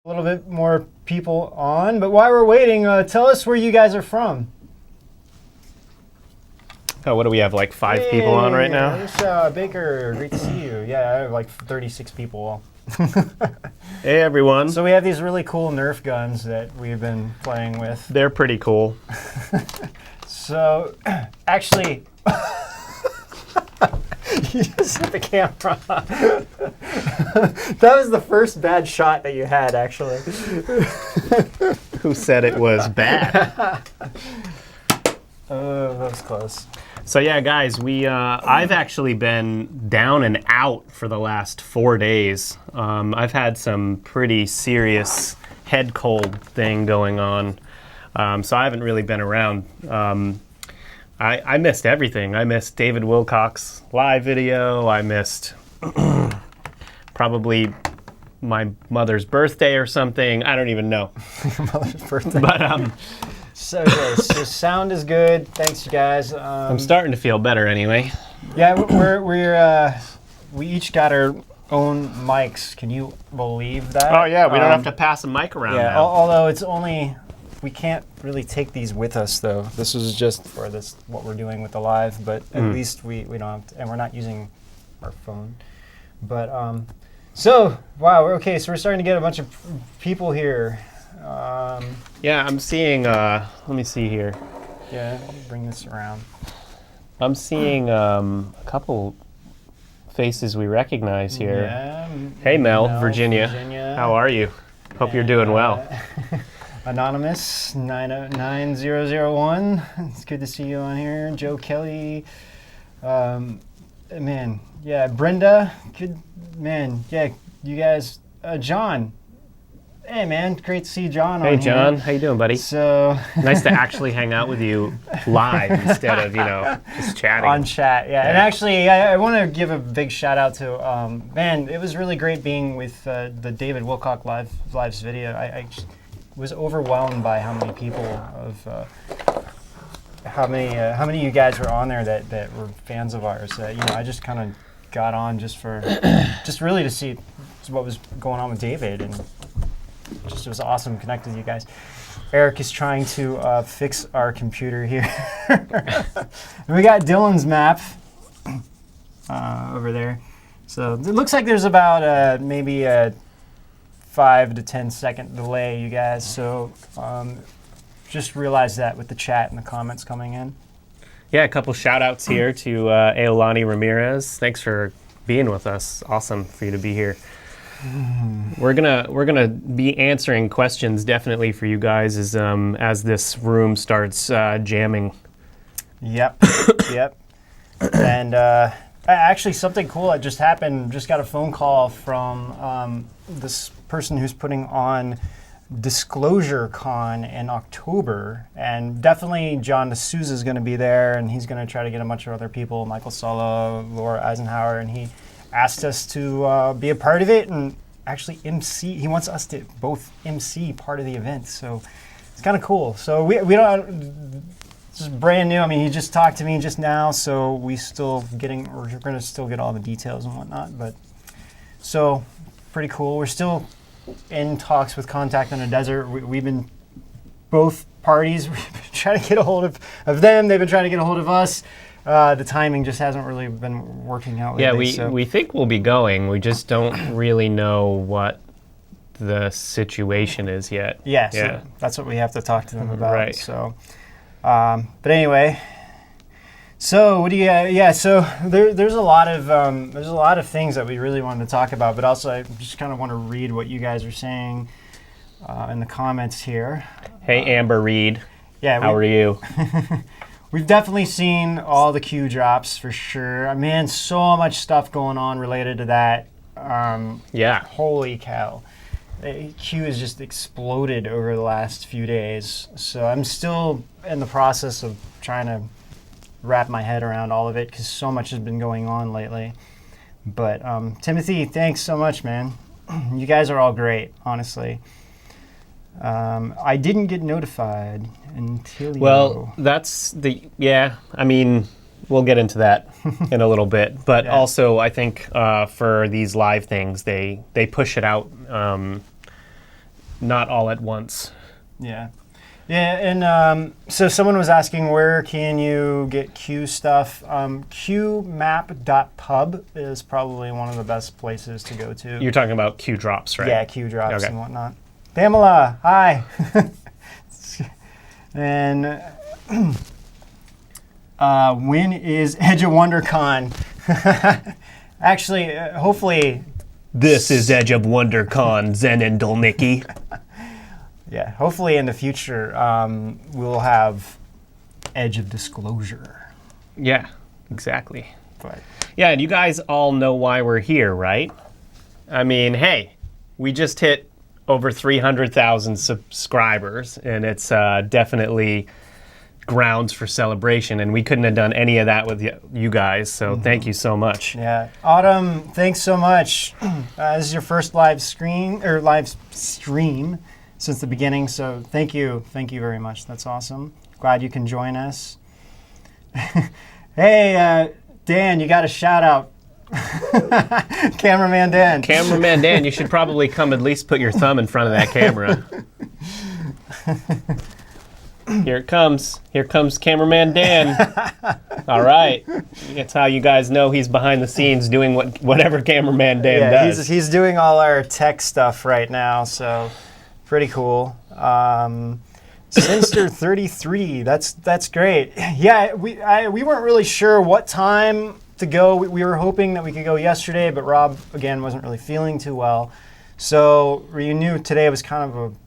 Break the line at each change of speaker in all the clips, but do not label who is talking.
A little bit more people on, but while we're waiting, tell us where you guys are from.
Oh, what do we have, like 5 people on right now?
It's Baker, great to see you. Yeah, I have like 36 people.
Hey, everyone.
So we have these really cool Nerf guns that we've been playing with.
They're pretty cool.
So, actually... You just hit the camera. That was the first bad shot that you had, actually.
Who said it was bad?
Oh, that was close.
So yeah, guys, I've actually been down and out for the last 4 days. I've had some pretty serious head cold thing going on, so I haven't really been around. I missed everything. I missed David Wilcock's live video. I missed probably my mother's birthday or something. I don't even know.
Your mother's birthday.
But
so sound is good. Thanks, you guys.
I'm starting to feel better anyway.
Yeah, we each got our own mics. Can you believe that?
Oh yeah, we don't have to pass a mic around now.
Although it's only. We can't really take these with us, though. This is just for what we're doing with the live, but at least we don't have to, and we're not using our phone. But, so, wow, okay, so we're starting to get a bunch of people here.
Yeah, I'm seeing, let me see here.
Yeah, bring this around.
I'm seeing a couple faces we recognize here.
Yeah,
hey, Mel, Virginia. How are you? Hope you're doing well.
Anonymous 9001. It's good to see you on here. Joe Kelly. Man, yeah. Brenda. Good man. Yeah, you guys. John. Hey, man. Great to see John on here.
Hey, John. How you doing, buddy?
So
nice to actually hang out with you live instead of, just chatting.
On chat, yeah. And actually, I want to give a big shout out to, man, it was really great being with the David Wilcock Live's video. I was overwhelmed by how many people how many of you guys were on there that were fans of ours. I just kind of got on just really to see what was going on with David, and it was awesome connecting with you guys. Eric is trying to fix our computer here. And we got Dylan's map over there. So it looks like there's about maybe a 5 to 10 second delay, you guys. So just realize that with the chat and the comments coming in.
Yeah, a couple shout outs here to Aolani Ramirez. Thanks for being with us. Awesome for you to be here. We're gonna be answering questions definitely for you guys as this room starts jamming.
Yep. Yep. And actually, something cool that just happened. Just got a phone call from this person who's putting on Disclosure Con in October, and definitely John D'Souza is going to be there, and he's going to try to get a bunch of other people, Michael Solo, Laura Eisenhower, and he asked us to be a part of it and actually MC. He wants us to both MC part of the event, so it's kind of cool. So we don't. This is brand new. I mean, he just talked to me just now, so we're going to still get all the details and whatnot. But so pretty cool. We're still in talks with Contact on a Desert. We've been both parties. We've been trying to get a hold of them. They've been trying to get a hold of us. The timing just hasn't really been working out lately.
Yeah, we think we'll be going. We just don't really know what the situation is yet.
Yeah, so that's what we have to talk to them about.
Right.
So, but anyway, so what do you? Yeah, so there's a lot of things that we really wanted to talk about, but also I just kind of want to read what you guys are saying in the comments here.
Hey, Amber Reed.
Yeah,
how are you?
We've definitely seen all the Q drops for sure. Man, so much stuff going on related to that.
Yeah.
Holy cow. Q has just exploded over the last few days. So I'm still in the process of trying to wrap my head around all of it because so much has been going on lately. But Timothy, thanks so much, man. You guys are all great, honestly. I didn't get notified until
that's I mean, we'll get into that in a little bit, but also I think for these live things they push it out not all at once.
Yeah. Yeah, and so someone was asking where can you get Q stuff. Qmap.pub is probably one of the best places to go to.
You're talking about Q drops, right?
Yeah, Q drops
Okay.
and whatnot. Pamela, hi. And when is Edge of WonderCon? Actually, hopefully...
This is Edge of WonderCon, Zen and Dolnicki.
Yeah, hopefully in the future we'll have Edge of Disclosure.
Yeah, exactly.
But
Yeah, and you guys all know why we're here, right? I mean, hey, we just hit over 300,000 subscribers, and it's definitely grounds for celebration, and we couldn't have done any of that with you guys, so thank you so much.
yeah, Autumn, thanks so much. This is your first live stream since the beginning, so thank you very much. That's awesome. Glad you can join us. Hey, Dan, you got a shout out. Cameraman Dan.
Cameraman Dan, you should probably come at least put your thumb in front of that camera. Here it comes. Here comes Cameraman Dan. All right. That's how you guys know he's behind the scenes doing whatever Cameraman Dan does.
He's doing all our tech stuff right now, so pretty cool. Sinster 33, that's great. Yeah, we weren't really sure what time to go. We were hoping that we could go yesterday, but Rob again wasn't really feeling too well. So we knew today was kind of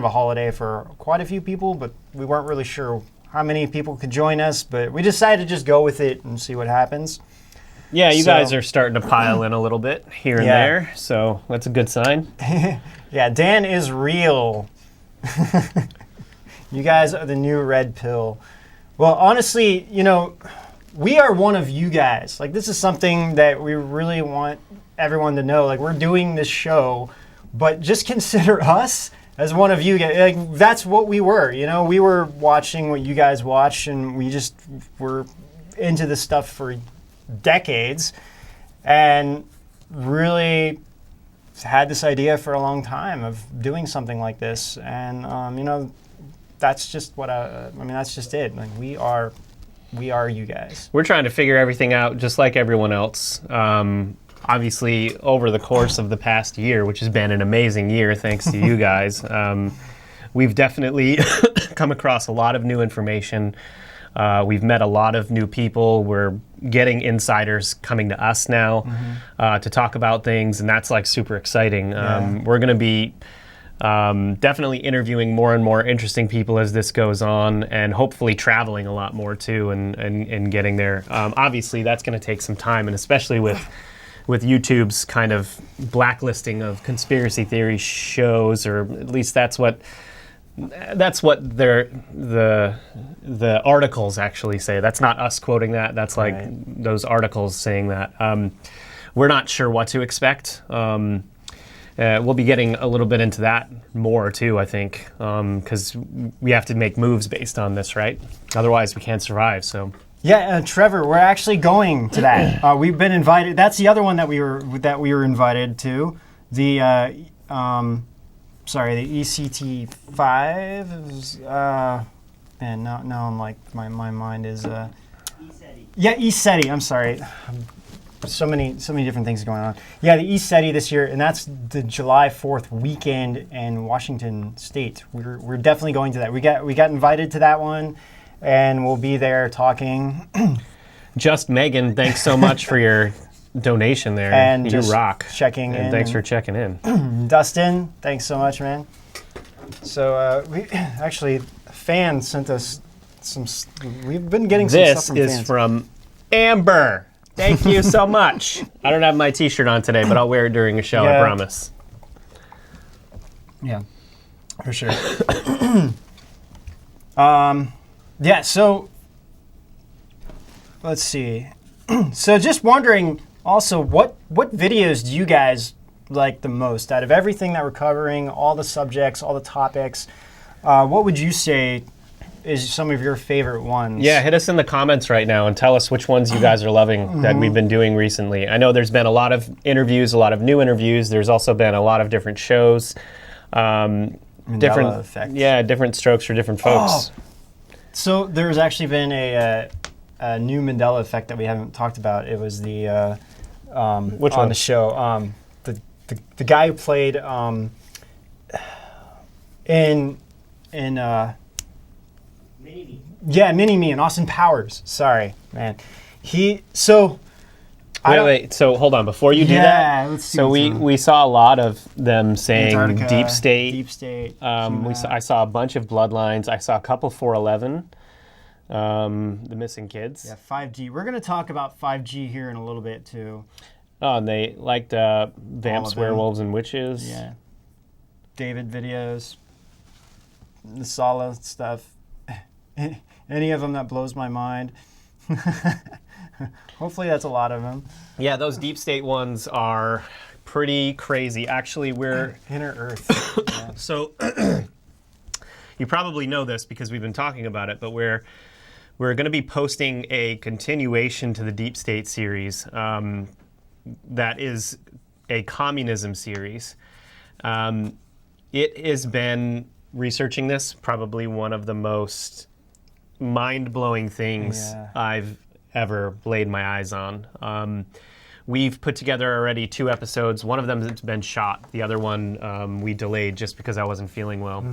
a holiday for quite a few people, but we weren't really sure how many people could join us, but we decided to just go with it and see what happens.
Yeah, you guys are starting to pile in a little bit here and there, so that's a good sign.
Yeah, Dan is real. You guys are the new red pill. Well, honestly, we are one of you guys. Like, this is something that we really want everyone to know. Like, we're doing this show, but just consider us as one of you guys. Like, that's what we were. We were watching what you guys watch, and we just were into this stuff for decades, and really had this idea for a long time of doing something like this. And that's just that's just it. Like, we are you guys.
We're trying to figure everything out just like everyone else. Obviously, over the course of the past year, which has been an amazing year thanks to you guys, we've definitely come across a lot of new information. We've met a lot of new people. We're getting insiders coming to us now to talk about things, and that's like super exciting. We're going to be definitely interviewing more and more interesting people as this goes on, and hopefully traveling a lot more too, and getting there. Obviously, that's going to take some time, and especially with YouTube's kind of blacklisting of conspiracy theory shows, or at least that's what the articles actually say. That's not us quoting that. That's like those articles saying that. We're not sure what to expect. We'll be getting a little bit into that more too, I think, because we have to make moves based on this, right? Otherwise, we can't survive. So.
Yeah, Trevor, we're actually going to that. We've been invited. That's the other one that we were invited to. The ECT 5. And now I'm like my mind is. ECETI. I'm sorry. So many different things going on. Yeah, the ECETI this year, and that's the July 4th weekend in Washington State. We're definitely going to that. We got invited to that one, and we'll be there talking.
Just Megan, thanks so much for your donation there.
And
you rock.
Checking in.
And thanks for checking in.
Dustin, thanks so much, man. So we actually, a fan sent us some. We've been getting some stuff from fans.
This is from Amber. Thank you so much. I don't have my T-shirt on today, but I'll wear it during a show, I promise.
Yeah, for sure. So let's see. So just wondering also, what videos do you guys like the most out of everything that we're covering, all the subjects, all the topics? What would you say is some of your favorite ones?
Yeah, hit us in the comments right now and tell us which ones you guys are loving that we've been doing recently. I know there's been a lot of interviews, a lot of new interviews. There's also been a lot of different shows. Different
effect.
Yeah, different strokes for different folks.
So there's actually been a new Mandela effect that we haven't talked about. It was the
Which
on
one?
the show the guy who played in Mini-Me and Austin Powers. Sorry, man.
Wait. So hold on. Before you do that,
let's see
so
what's on.
we saw a lot of them saying
Antarctica,
deep state.
Deep state.
I saw a bunch of bloodlines. I saw a couple 411. The missing kids.
Yeah, 5G. We're going to talk about 5G here in a little bit too.
Oh, and they liked
All
vamps,
of them.
werewolves, and witches.
Yeah. David videos. The Sala stuff. Any of them that blows my mind. Hopefully that's a lot of them.
Yeah, those deep state ones are pretty crazy. Actually, we're
Inner Earth. Yeah.
so you probably know this because we've been talking about it, but we're going to be posting a continuation to the deep state series. That is a communism series. It has been researching this, probably one of the most mind-blowing things I've ever laid my eyes on. We've put together already 2 episodes. One of them has been shot. The other one we delayed just because I wasn't feeling well.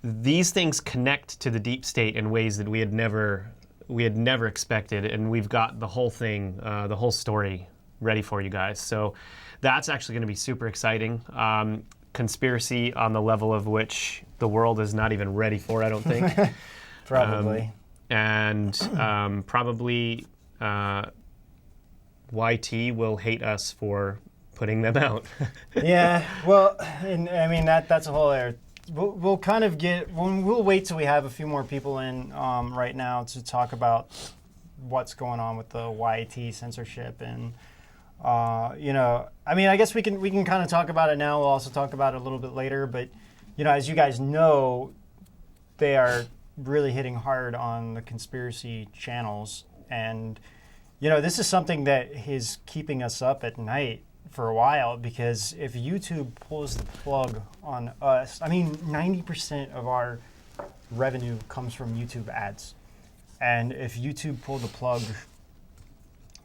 These things connect to the deep state in ways that we had never expected, and we've got the whole thing, the whole story ready for you guys. So that's actually going to be super exciting. Conspiracy on the level of which the world is not even ready for, I don't think.
Probably.
Probably YT will hate us for putting them out.
Yeah, well, and I mean that's a whole other. We'll kind of we'll wait till we have a few more people in right now to talk about what's going on with the YT censorship and I mean I guess we can kind of talk about it now. We'll also talk about it a little bit later, but as you guys know, they are really hitting hard on the conspiracy channels, and this is something that is keeping us up at night for a while, because if YouTube pulls the plug on us, I mean 90% of our revenue comes from YouTube ads, and if YouTube pulled the plug,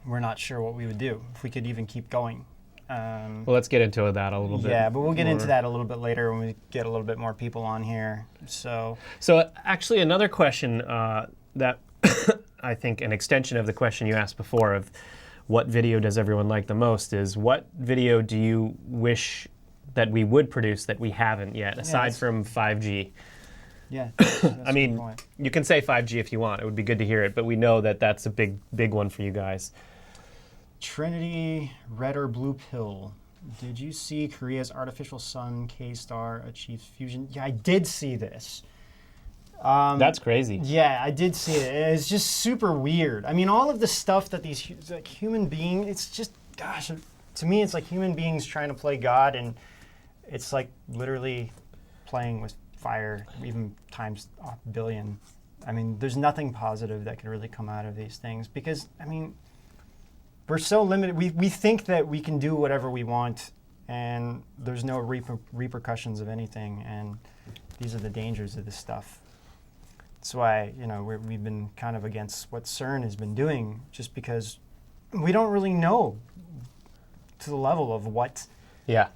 we're not sure what we would do, if we could even keep going.
Well, let's get into that a little bit.
Yeah, but we'll get into that a little bit later when we get a little bit more people on here. So
actually, another question that I think an extension of the question you asked before of what video does everyone like the most is, what video do you wish that we would produce that we haven't yet, aside from 5G?
Yeah.
I mean, you can say 5G if you want. It would be good to hear it, but we know that that's a big one for you guys.
Trinity Red or Blue Pill. Did you see Korea's artificial sun K-star achieves fusion? Yeah, I did see this.
That's crazy.
Yeah, I did see it. It's just super weird. I mean, all of the stuff that these human beings, it's just, gosh, to me, it's like human beings trying to play God, and it's like literally playing with fire, even times a billion. I mean, there's nothing positive that can really come out of these things, because, I mean, we're so limited. We think that we can do whatever we want, and there's no repercussions of anything, and these are the dangers of this stuff. That's why, we've been kind of against what CERN has been doing, just because we don't really know to the level of what the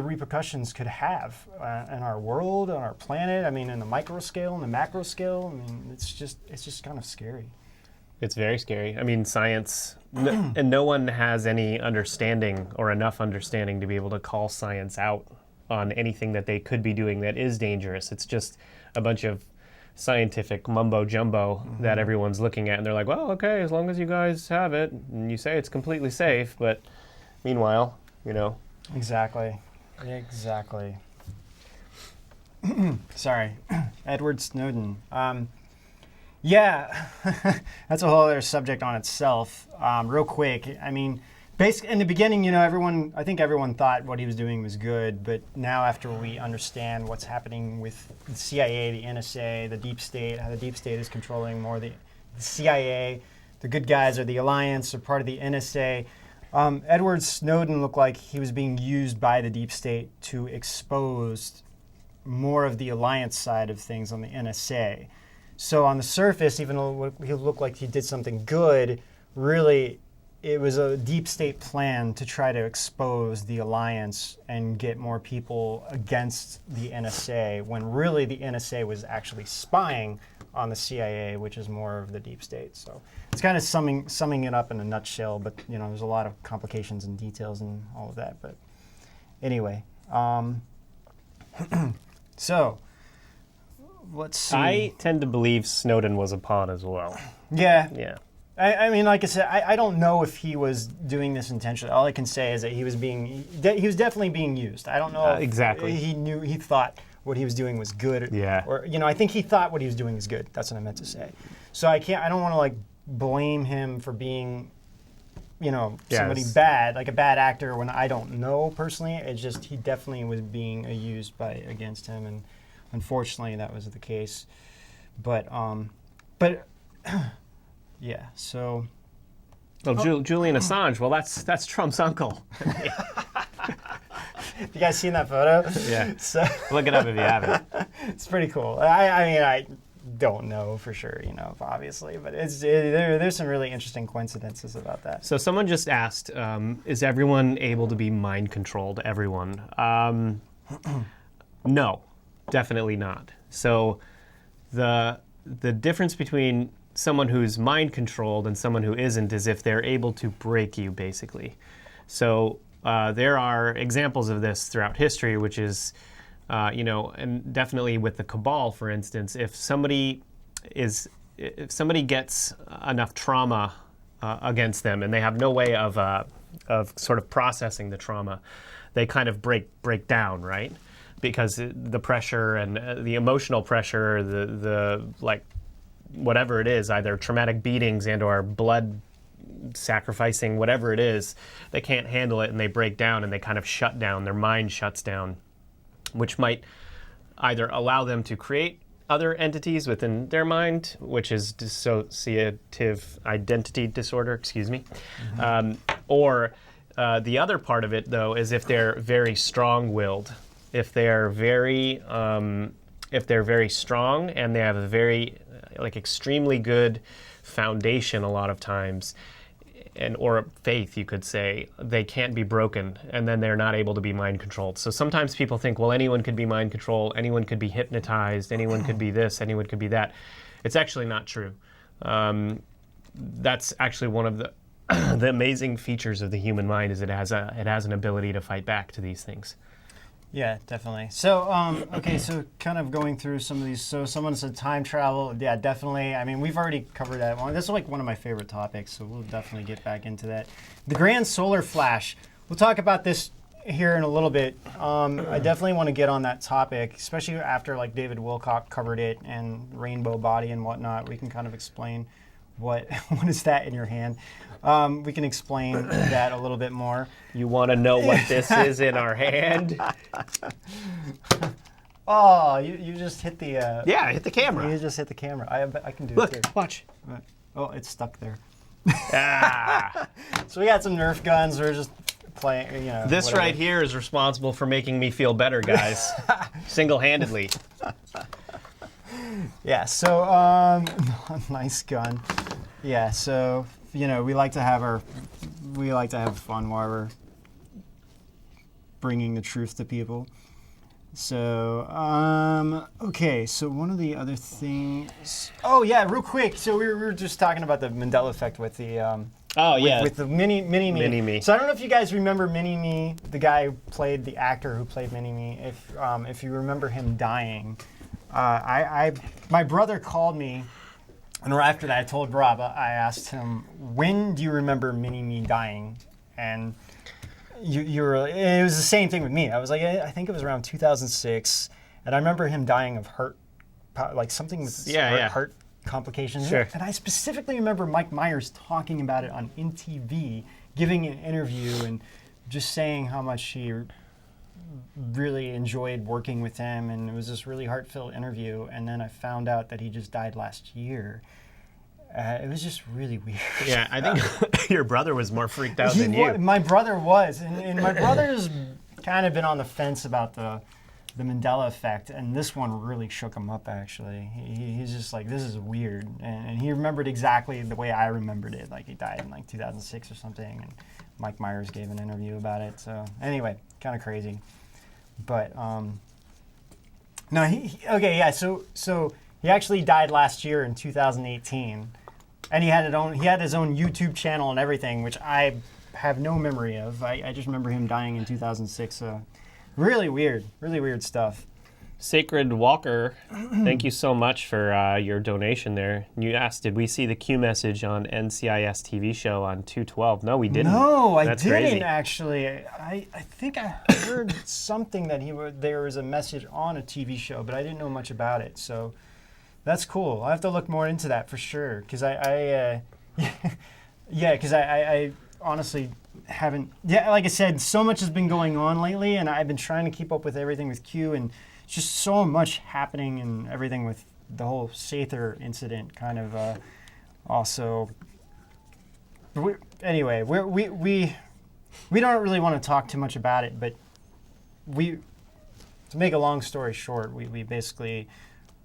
repercussions could have in our world, on our planet. I mean, in the micro scale, in the macro scale. I mean, it's just kind of scary.
It's very scary. I mean, science, and no one has any understanding or enough understanding to be able to call science out on anything that they could be doing that is dangerous. It's just a bunch of scientific mumbo jumbo that everyone's looking at, and they're like, well, okay, as long as you guys have it and you say it's completely safe, but meanwhile,
Exactly. Sorry. Edward Snowden. Yeah, that's a whole other subject on itself. Real quick, I mean, basically, in the beginning, I think everyone thought what he was doing was good, but now after we understand what's happening with the CIA, the NSA, the deep state, how the deep state is controlling more the CIA, the good guys are the alliance, are part of the NSA. Edward Snowden looked like he was being used by the deep state to expose more of the alliance side of things on the NSA. So on the surface, even though he looked like he did something good, really it was a deep state plan to try to expose the alliance and get more people against the NSA, when really the NSA was actually spying on the CIA, which is more of the deep state. So it's kind of summing it up in a nutshell, but there's a lot of complications and details and all of that. But anyway, so let's see.
I tend to believe Snowden was a pawn as well.
Yeah.
Yeah.
I mean, like I said, I don't know if he was doing this intentionally. All I can say is that he was definitely being used. I don't know if
exactly.
He thought what he was doing was good.
Yeah.
Or I think he thought what he was doing was good. That's what I meant to say. So I don't want to blame him for being, somebody bad, like a bad actor, when I don't know personally. It's just he definitely was being used against him, and unfortunately that was the case. But yeah. So.
Well, Julian Assange. Well, that's Trump's uncle.
You guys seen that photo?
Yeah.
So
look it up if you haven't.
It's pretty cool. I mean, I don't know for sure, obviously, but there's some really interesting coincidences about that.
So someone just asked, is everyone able to be mind controlled? Everyone? No, definitely not. So the difference between someone who's mind controlled and someone who isn't is if they're able to break you, basically. So there are examples of this throughout history, which is, and definitely with the cabal, for instance, if somebody gets enough trauma against them and they have no way of sort of processing the trauma, they kind of break down, right? Because the pressure and the emotional pressure, the whatever it is, either traumatic beatings and or blood sacrificing, whatever it is, they can't handle it and they break down and they kind of shut down. Their mind shuts down, which might either allow them to create other entities within their mind, which is dissociative identity disorder, or the other part of it, though, is if they're very strong-willed. If they're very strong and they have a very extremely good foundation a lot of times, or faith, you could say, they can't be broken, and then they're not able to be mind controlled. So sometimes people think, well, anyone could be mind controlled, anyone could be hypnotized, anyone could be this, anyone could be that. It's actually not true. That's actually one of the the amazing features of the human mind, is it has an ability to fight back to these things.
Yeah, definitely. So, okay, so kind of going through some of these. So someone said time travel. Yeah, definitely. I mean, we've already covered that one. This is one of my favorite topics, so we'll definitely get back into that. The grand solar flash. We'll talk about this here in a little bit. I definitely want to get on that topic, especially after David Wilcock covered it and rainbow body and whatnot. We can kind of explain what is that in your hand. We can explain that a little bit more.
You want to know what this is in our hand?
Oh, you just hit the...
yeah, hit the camera.
You just hit the camera. I can do
Look,
it too.
watch.
Oh, it's stuck there.
Ah.
So we got some Nerf guns. We're just playing,
This
whatever.
right here is responsible for making me feel better, guys. Single-handedly.
Yeah, so, nice gun. Yeah, so, we like to have fun while we're bringing the truth to people. So, okay, so one of the other things... Oh, yeah, real quick. So we were just talking about the Mandela effect with the... with the Mini-Me.
Mini-Me.
So I don't know if you guys remember Mini-Me, the guy the actor who played Mini-Me, if you remember him dying. My brother called me, and right after that I told Rob, I asked him, when do you remember Mini-Me dying? And it was the same thing with me. I was like, I think it was around 2006, and I remember him dying of heart, something with heart complications.
Sure.
And I specifically remember Mike Myers talking about it on MTV, giving an interview and just saying how much he really enjoyed working with him, and it was this really heartfelt interview. And then I found out that he just died last year. It was just really weird.
Yeah, I think your brother was more freaked out than you.
My brother was, and my brother's kind of been on the fence about the Mandela effect, and this one really shook him up, actually. He's just like, this is weird. And he remembered exactly the way I remembered it. Like, he died in like 2006 or something, and Mike Myers gave an interview about it. So anyway, kind of crazy. But, no, so he actually died last year in 2018. And he had his own YouTube channel and everything, which I have no memory of. I just remember him dying in 2006. So really weird stuff.
Sacred Walker, thank you so much for your donation there. You asked, did we see the Q message on NCIS TV show on 212? No, we didn't.
No,
That's
I didn't
crazy.
actually. I think I heard something that there was a message on a TV show, but I didn't know much about it. So that's cool. I'll have to look more into that for sure, because I honestly haven't. Yeah, like I said, so much has been going on lately, and I've been trying to keep up with everything with Q, and it's just so much happening and everything with the whole Sather incident. Kind of also. Anyway, we don't really want to talk too much about it, but to make a long story short, we basically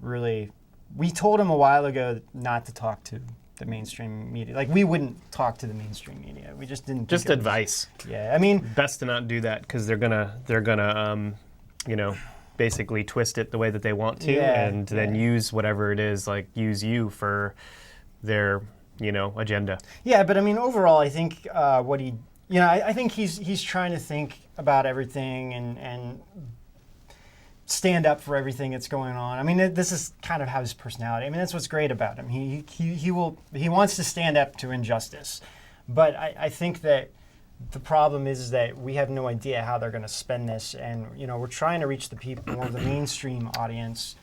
really. We told him a while ago not to talk to the mainstream media. Like, we wouldn't talk to the mainstream media. We just didn't.
Just advice.
Yeah, I mean,
best to not do that, because they're gonna basically twist it the way that they want to, and then use whatever it is, like use you for their agenda.
Yeah, but I mean, overall, I think I think he's trying to think about everything and stand up for everything that's going on. I mean, this is kind of how his personality. I mean, that's what's great about him. He wants to stand up to injustice, but I think that the problem is that we have no idea how they're going to spend this, and we're trying to reach the people, more of the mainstream audience,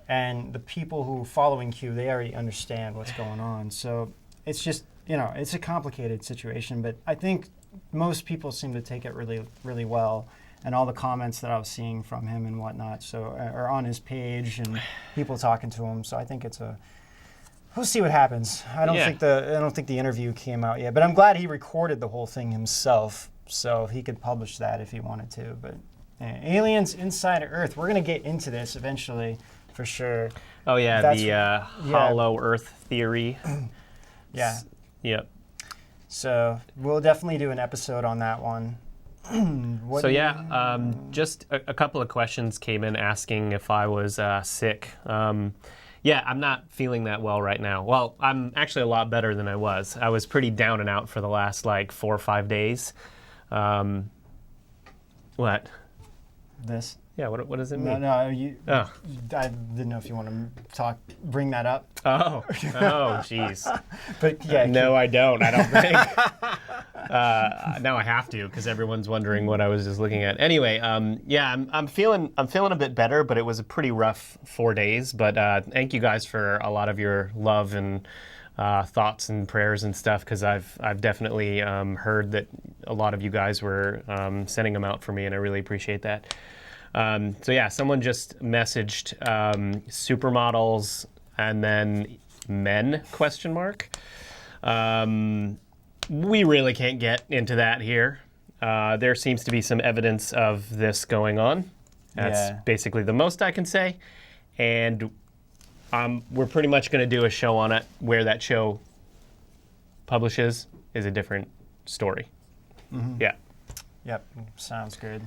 and the people who are following Q, they already understand what's going on. So it's just it's a complicated situation, but I think most people seem to take it really, really well. And all the comments that I was seeing from him and whatnot, are on his page and people talking to him. So I think we'll see what happens. I don't think the interview came out yet, but I'm glad he recorded the whole thing himself, so he could publish that if he wanted to. But aliens inside of Earth, we're gonna get into this eventually, for sure.
Oh yeah, the hollow Earth theory.
Yeah.
Yep.
So we'll definitely do an episode on that one.
Just a couple of questions came in asking if I was sick. I'm not feeling that well right now. Well, I'm actually a lot better than I was. I was pretty down and out for the last 4 or 5 days. What?
This?
Yeah, what does it mean?
No, I didn't know if you want to bring that up.
Oh, jeez.
But yeah.
No, I don't think. Now I have to, because everyone's wondering what I was just looking at. Anyway, I'm feeling a bit better, but it was a pretty rough 4 days. But thank you guys for a lot of your love and thoughts and prayers and stuff, because I've definitely heard that a lot of you guys were sending them out for me, and I really appreciate that. Someone just messaged supermodels and then men ? We really can't get into that here. There seems to be some evidence of this going on. That's basically the most I can say. And we're pretty much going to do a show on it. Where that show publishes is a different story. Mm-hmm. Yeah. Yep.
Sounds good.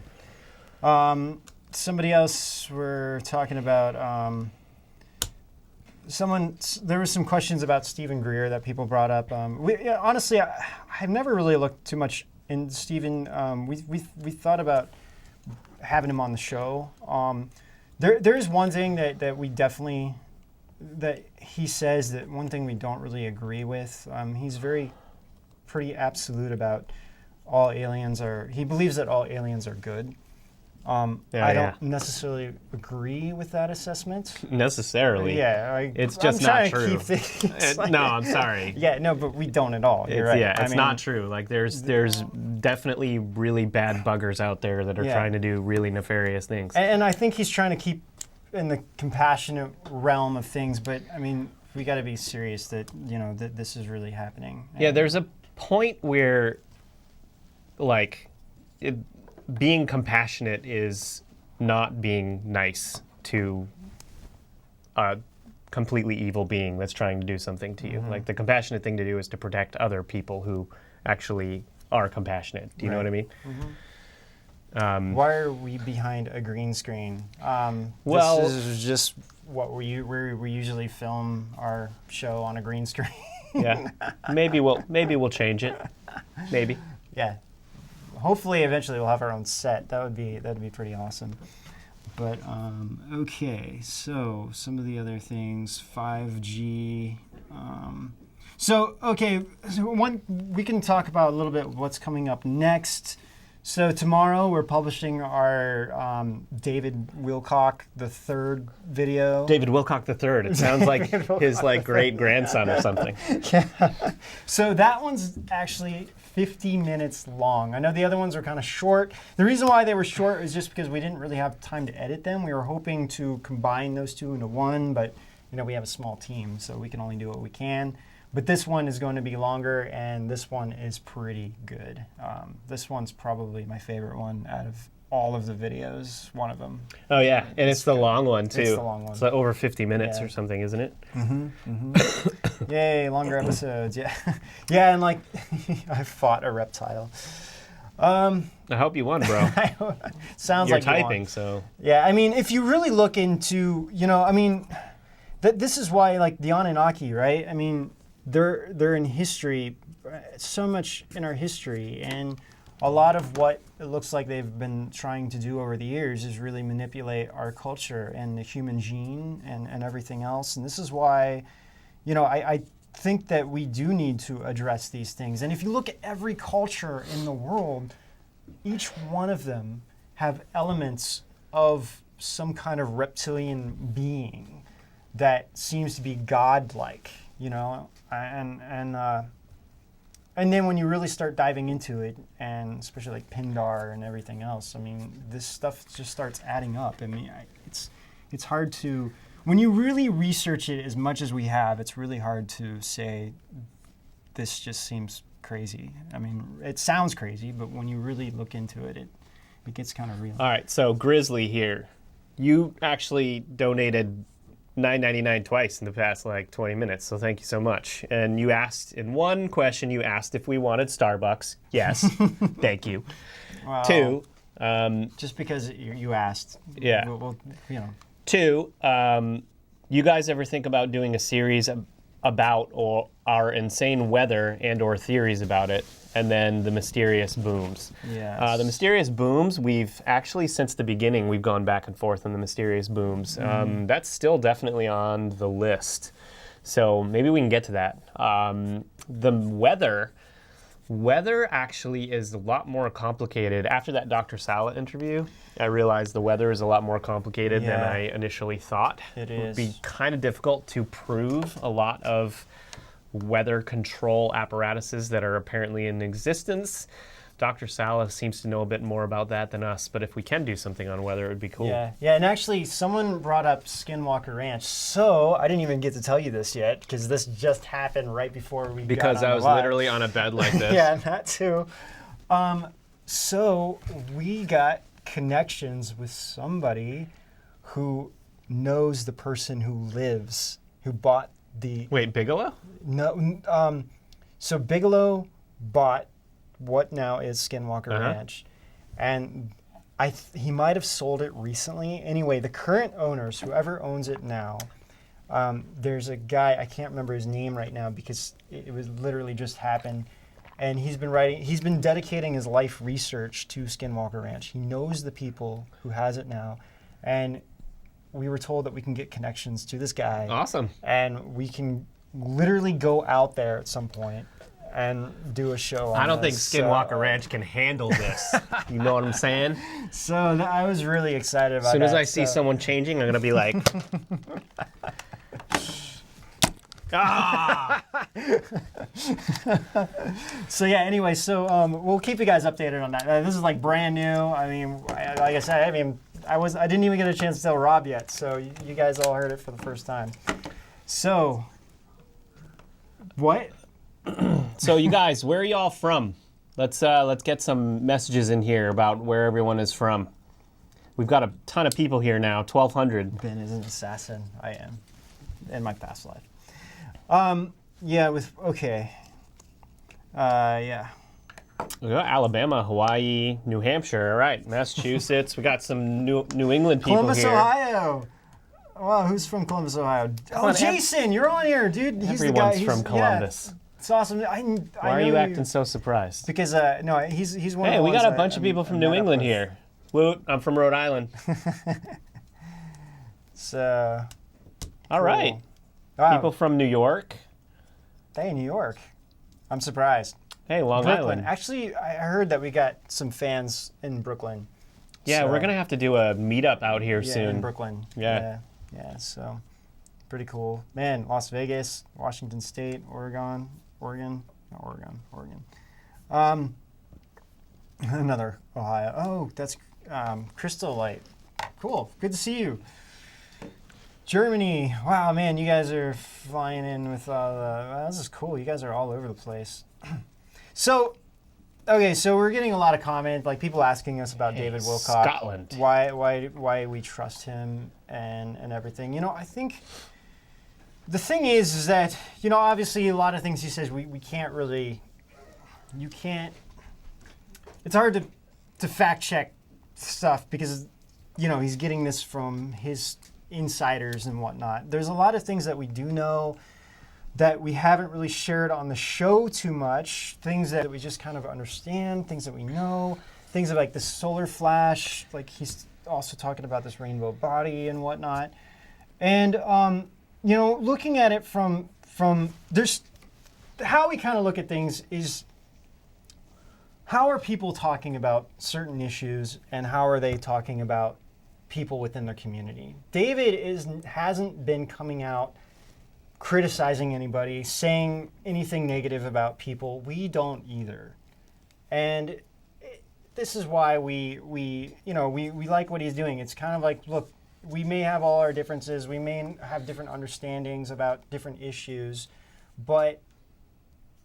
Somebody else were talking about there was some questions about Stephen Greer that people brought up. Honestly, I've never really looked too much into Stephen. We thought about having him on the show. There is one thing that we definitely, that he says, that one thing we don't really agree with. He's pretty absolute about he believes that all aliens are good. I don't necessarily agree with that assessment.
Necessarily.
Yeah.
It's just not true. No, I'm sorry.
Yeah, no, but we don't at all. You're right.
Yeah, it's not true. There's definitely really bad buggers out there that are trying to do really nefarious things.
And I think he's trying to keep in the compassionate realm of things, but I mean, we got to be serious that that this is really happening.
Yeah, there's a point where, like, being compassionate is not being nice to a completely evil being that's trying to do something to you. Like, the compassionate thing to do is to protect other people who actually are compassionate. Do you know what I mean?
Why are we behind a green screen?
Well,
this is just what we usually film our show on a green screen.
yeah, maybe we'll change it. Maybe.
Yeah. Hopefully, eventually, we'll have our own set. That'd be pretty awesome. But okay, so some of the other things, 5G. So we can talk about a little bit what's coming up next. So tomorrow we're publishing our David Wilcock III video.
David Wilcock III. It sounds like his great grandson or something.
Yeah. So that one's actually 50 minutes long. I know the other ones are kind of short. The reason why they were short is just because we didn't really have time to edit them. We were hoping to combine those two into one, but we have a small team, so we can only do what we can. But this one is going to be longer, and this one is pretty good. This one's probably my favorite one out of all of the videos, one of them.
Oh, yeah, and it's the long one, too.
It's the long one.
It's like over 50 minutes or something, isn't it?
Yay, longer episodes, yeah. Yeah, and I fought a reptile.
I hope you won, bro.
Sounds
You're
like you won.
typing, so...
Yeah, I mean, if you really look into, this is why, the Anunnaki, right? I mean, they're in history, so much in our history, and a lot of what it looks like they've been trying to do over the years is really manipulate our culture and the human gene and everything else. And this is why, I think that we do need to address these things. And if you look at every culture in the world, each one of them have elements of some kind of reptilian being that seems to be godlike, and then when you really start diving into it, and especially like Pindar and everything else, I mean, this stuff just starts adding up. I mean, it's hard to, when you really research it as much as we have, it's really hard to say this just seems crazy. I mean, it sounds crazy, but when you really look into it, it gets kind of real.
All right, so Grizzly here, you actually donated $9.99 twice in the past 20 minutes, so thank you so much. And you asked, in one question, you asked if we wanted Starbucks. Yes, thank you.
Well,
2,
just because you asked.
Yeah.
We'll
2, you guys ever think about doing a series about our insane weather and or theories about it? And then the mysterious booms.
Yes.
The mysterious booms, we've actually, since the beginning, we've gone back and forth on the mysterious booms. That's still definitely on the list. So maybe we can get to that. The weather actually is a lot more complicated. After that Dr. Sala interview, I realized the weather is a lot more complicated than I initially thought.
It
would
is.
be kind of difficult to prove a lot of weather control apparatuses that are apparently in existence. Dr. Sala seems to know a bit more about that than us, but if we can do something on weather, it would be cool.
Yeah, and actually someone brought up Skinwalker Ranch, so I didn't even get to tell you this yet, because this just happened right before we
Because
got on
I was
live.
literally on a bed like this.
Yeah, that too. So we got connections with somebody who knows the person who bought the...
Wait, Bigelow?
No, so Bigelow bought what now is Skinwalker Ranch, and he might have sold it recently. Anyway, the current owners, whoever owns it now, there's a guy, I can't remember his name right now because it was literally just happened, and he's been dedicating his life research to Skinwalker Ranch. He knows the people who has it now, and we were told that we can get connections to this guy.
Awesome.
And we can literally go out there at some point and do a show on
I don't think
this.
Skinwalker Ranch can handle this. You know what I'm saying?
So I was really excited about
As soon as
that,
I see someone changing, I'm going to be like... ah!
So yeah, anyway, so we'll keep you guys updated on that. This is brand new. I mean, like I said, I didn't even get a chance to tell Rob yet, so you guys all heard it for the first time. So What?
So you guys, where are y'all from? Let's get some messages in here about where everyone is from. We've got a ton of people here now, 1,200.
Ben is an assassin. I am. In my past life. Yeah, yeah.
We got Alabama, Hawaii, New Hampshire. All right, Massachusetts. We got some New England people
Columbus,
here.
Ohio. Wow, who's from Columbus, Ohio? Oh, Jason, you're on here, dude. He's the guy.
Everyone's from Columbus.
Yeah, it's awesome.
Why are you acting so surprised?
Because no, he's one.
Hey,
of the
we got
ones
a bunch of people from New England here. Woot! I'm from Rhode Island.
So.
All right.
Wow.
People from New York.
Hey, New York. I'm surprised.
Hey, Long
Brooklyn.
Island.
Actually, I heard that we got some fans in Brooklyn.
Yeah,
So-
we're gonna have to do a meetup out here
Yeah,
soon.
in Brooklyn.
Yeah.
Yeah, so pretty cool. Man, Las Vegas, Washington State, Oregon. Another Ohio. Oh, that's Crystal Light. Cool. Good to see you. Germany. Wow, man, you guys are flying in with all the... Wow, this is cool. You guys are all over the place. So, okay, so we're getting a lot of comment, like people asking us about David Wilcock.
Scotland.
Why we trust him and everything. You know, I think the thing is that, you know, obviously a lot of things he says we can't really... You can't... It's hard to fact check stuff because, you know, he's getting this from his insiders and whatnot. There's a lot of things that we do know that we haven't really shared on the show too much, things that we just kind of understand, things that we know, things like the solar flash, like he's also talking about this rainbow body and whatnot. And, you know, looking at it from there's, how we kind of look at things is, how are people talking about certain issues and how are they talking about people within their community? David hasn't been coming out criticizing anybody, saying anything negative about people. We don't either. And this is why we like what he's doing. It's kind of like, look, we may have all our differences, we may have different understandings about different issues, but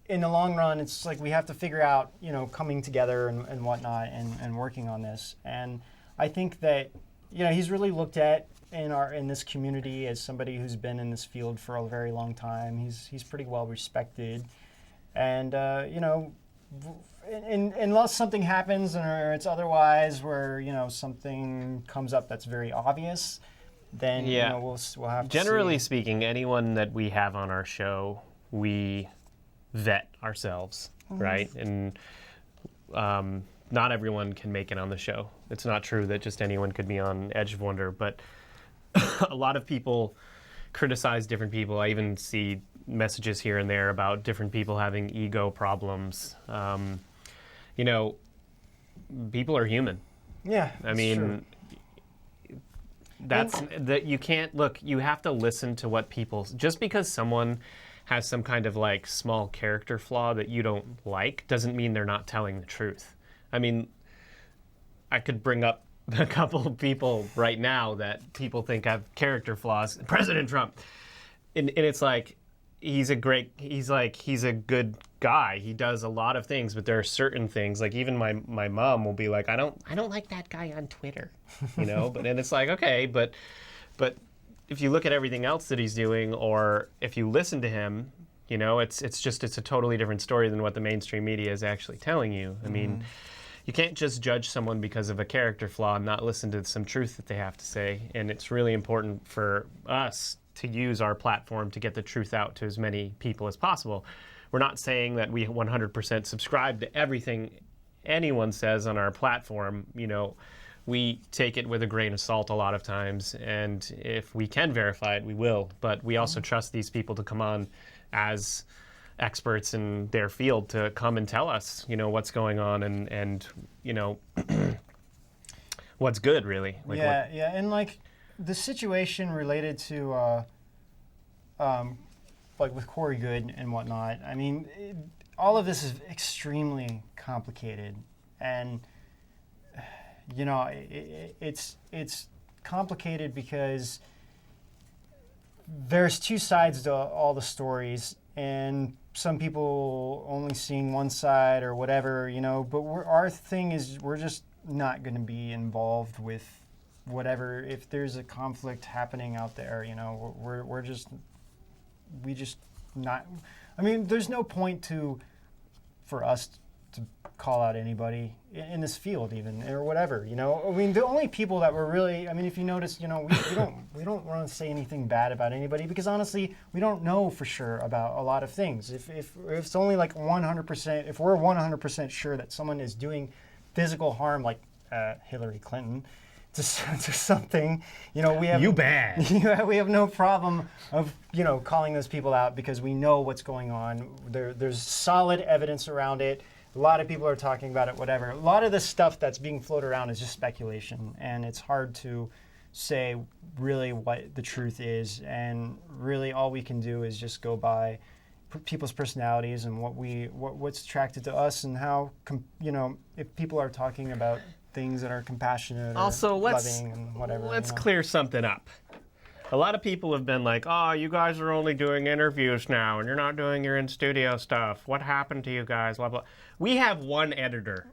in the long run, it's like we have to figure out, you know, coming together and whatnot and working on this. And I think that, you know, he's really looked at in this community as somebody who's been in this field for a very long time. He's pretty well respected, and you know, unless something happens or it's otherwise where, you know, something comes up that's very obvious, then you know, we'll have to
Generally
see.
speaking, anyone that we have on our show, we vet ourselves, right? And not everyone can make it on the show. It's not true that just anyone could be on Edge of Wonder, but a lot of people criticize different people. I even see messages here and there about different people having ego problems. You know, people are human.
Yeah,
I mean, that's that you can't look. You have to listen to what people. Just because someone has some kind of like small character flaw that you don't like doesn't mean they're not telling the truth. I mean, I could bring up a couple of people right now that people think have character flaws. President Trump, and it's like he's a good guy. He does a lot of things, but there are certain things, like even my mom will be like, I don't like that guy on Twitter, you know. But then it's like, okay, but if you look at everything else that he's doing, or if you listen to him, you know, it's a totally different story than what the mainstream media is actually telling you. I mean, you can't just judge someone because of a character flaw and not listen to some truth that they have to say. And it's really important for us to use our platform to get the truth out to as many people as possible. We're not saying that we 100% subscribe to everything anyone says on our platform. You know, we take it with a grain of salt a lot of times, and if we can verify it, we will. But we also trust these people to come on as experts in their field to come and tell us, you know, what's going on and you know, what's good, really. Like
yeah, and like the situation related to like with Corey Good and whatnot. I mean, all of this is extremely complicated, and you know, it's complicated because there's two sides to all the stories, and some people only seeing one side or whatever, but our thing is we're just not going to be involved with whatever. If there's a conflict happening out there, we're just not. I mean, there's no point for us to call out anybody in this field, even, or whatever. I mean, the only people that were really. I mean, if you notice, we don't want to say anything bad about anybody because honestly, we don't know for sure about a lot of things. If it's only like 100%, if we're 100% sure that someone is doing physical harm, like Hillary Clinton, to something, we have
You bad.
we have no problem of calling those people out because we know what's going on. There's solid evidence around it. A lot of people are talking about it. Whatever. A lot of the stuff that's being floated around is just speculation, and it's hard to say really what the truth is. And really, all we can do is just go by people's personalities and what's attracted to us, and how if people are talking about things that are compassionate
Also,
or loving and whatever.
Let's clear something up. A lot of people have been like, oh, you guys are only doing interviews now and you're not doing your in-studio stuff. What happened to you guys? Blah, blah. We have one editor.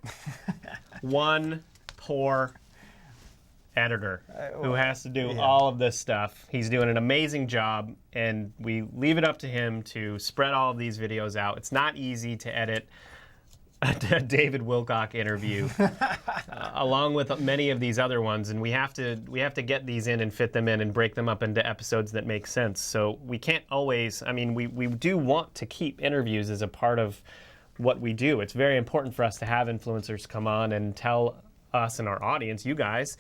One poor editor who has to do all of this stuff. He's doing an amazing job, and we leave it up to him to spread all of these videos out. It's not easy to edit a David Wilcock interview, along with many of these other ones, and we have to get these in and fit them in and break them up into episodes that make sense. So we can't always. I mean, we do want to keep interviews as a part of what we do. It's very important for us to have influencers come on and tell us and our audience, you guys,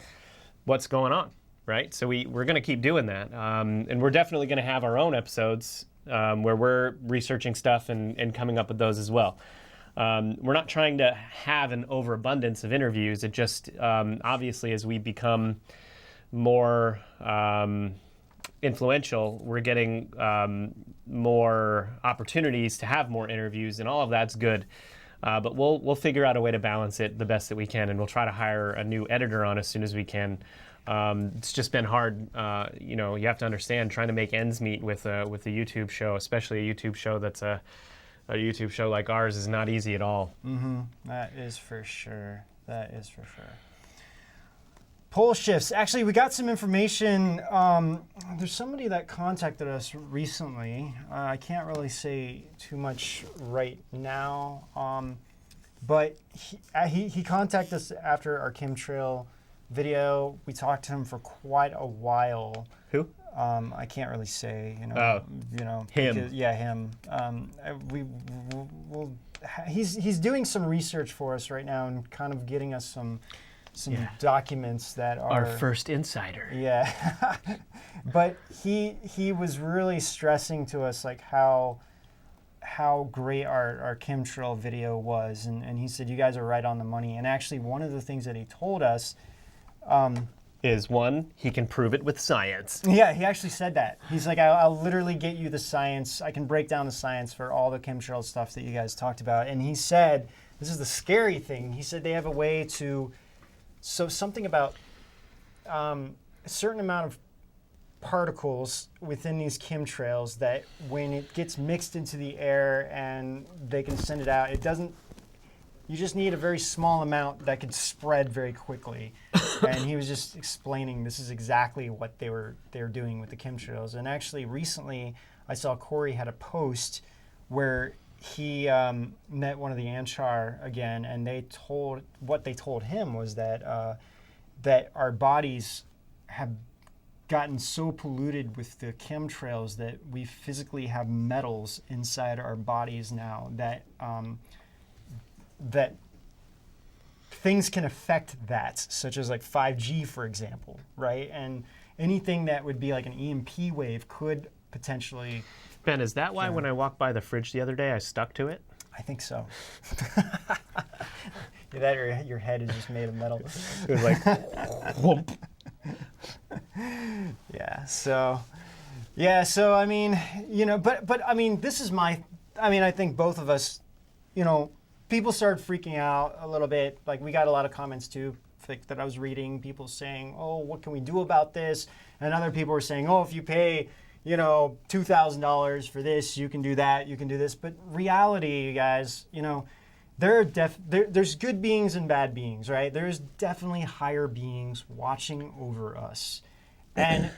what's going on, right? So we're going to keep doing that, and we're definitely going to have our own episodes where we're researching stuff and coming up with those as well. We're not trying to have an overabundance of interviews. It just, obviously, as we become more influential, we're getting more opportunities to have more interviews, and all of that's good. But we'll figure out a way to balance it the best that we can, and we'll try to hire a new editor on as soon as we can. It's just been hard. You have to understand, trying to make ends meet with a YouTube show, especially a YouTube show that's a YouTube show like ours, is not easy at all.
Mm-hmm. That is for sure. Pole shifts. Actually, we got some information. There's somebody that contacted us recently. I can't really say too much right now, but he contacted us after our chemtrail video. We talked to him for quite a while.
Who?
I can't really say,
Him.
Because, him. He's doing some research for us right now and kind of getting us some documents that are
our first insider.
Yeah, but he was really stressing to us like how great our chemtrail video was, and he said you guys are right on the money. And actually, one of the things that he told us.
Is one, he can prove it with science.
Yeah, he actually said that. He's like, I'll literally get you the science. I can break down the science for all the chemtrail stuff that you guys talked about. And he said, this is the scary thing. He said they have a way to, something about a certain amount of particles within these chemtrails that when it gets mixed into the air and they can send it out, it doesn't. You just need a very small amount that could spread very quickly. And he was just explaining this is exactly what they were doing with the chemtrails. And actually, recently, I saw Corey had a post where he met one of the Anchar again, and what they told him was that that our bodies have gotten so polluted with the chemtrails that we physically have metals inside our bodies now that things can affect that, such as like 5G, for example, right? And anything that would be like an EMP wave could potentially...
Ben, is that why when I walked by the fridge the other day, I stuck to it?
I think so. Your head is just made of metal.
It was like, whoop.
So I mean, but I mean, this is I think both of us, people started freaking out a little bit. Like, we got a lot of comments too that I was reading, people saying, oh, what can we do about this? And other people were saying, oh, if you pay, you know, $2,000 for this, you can do that, you can do this. But reality, you guys, you know, there's good beings and bad beings, right? There's definitely higher beings watching over us. And,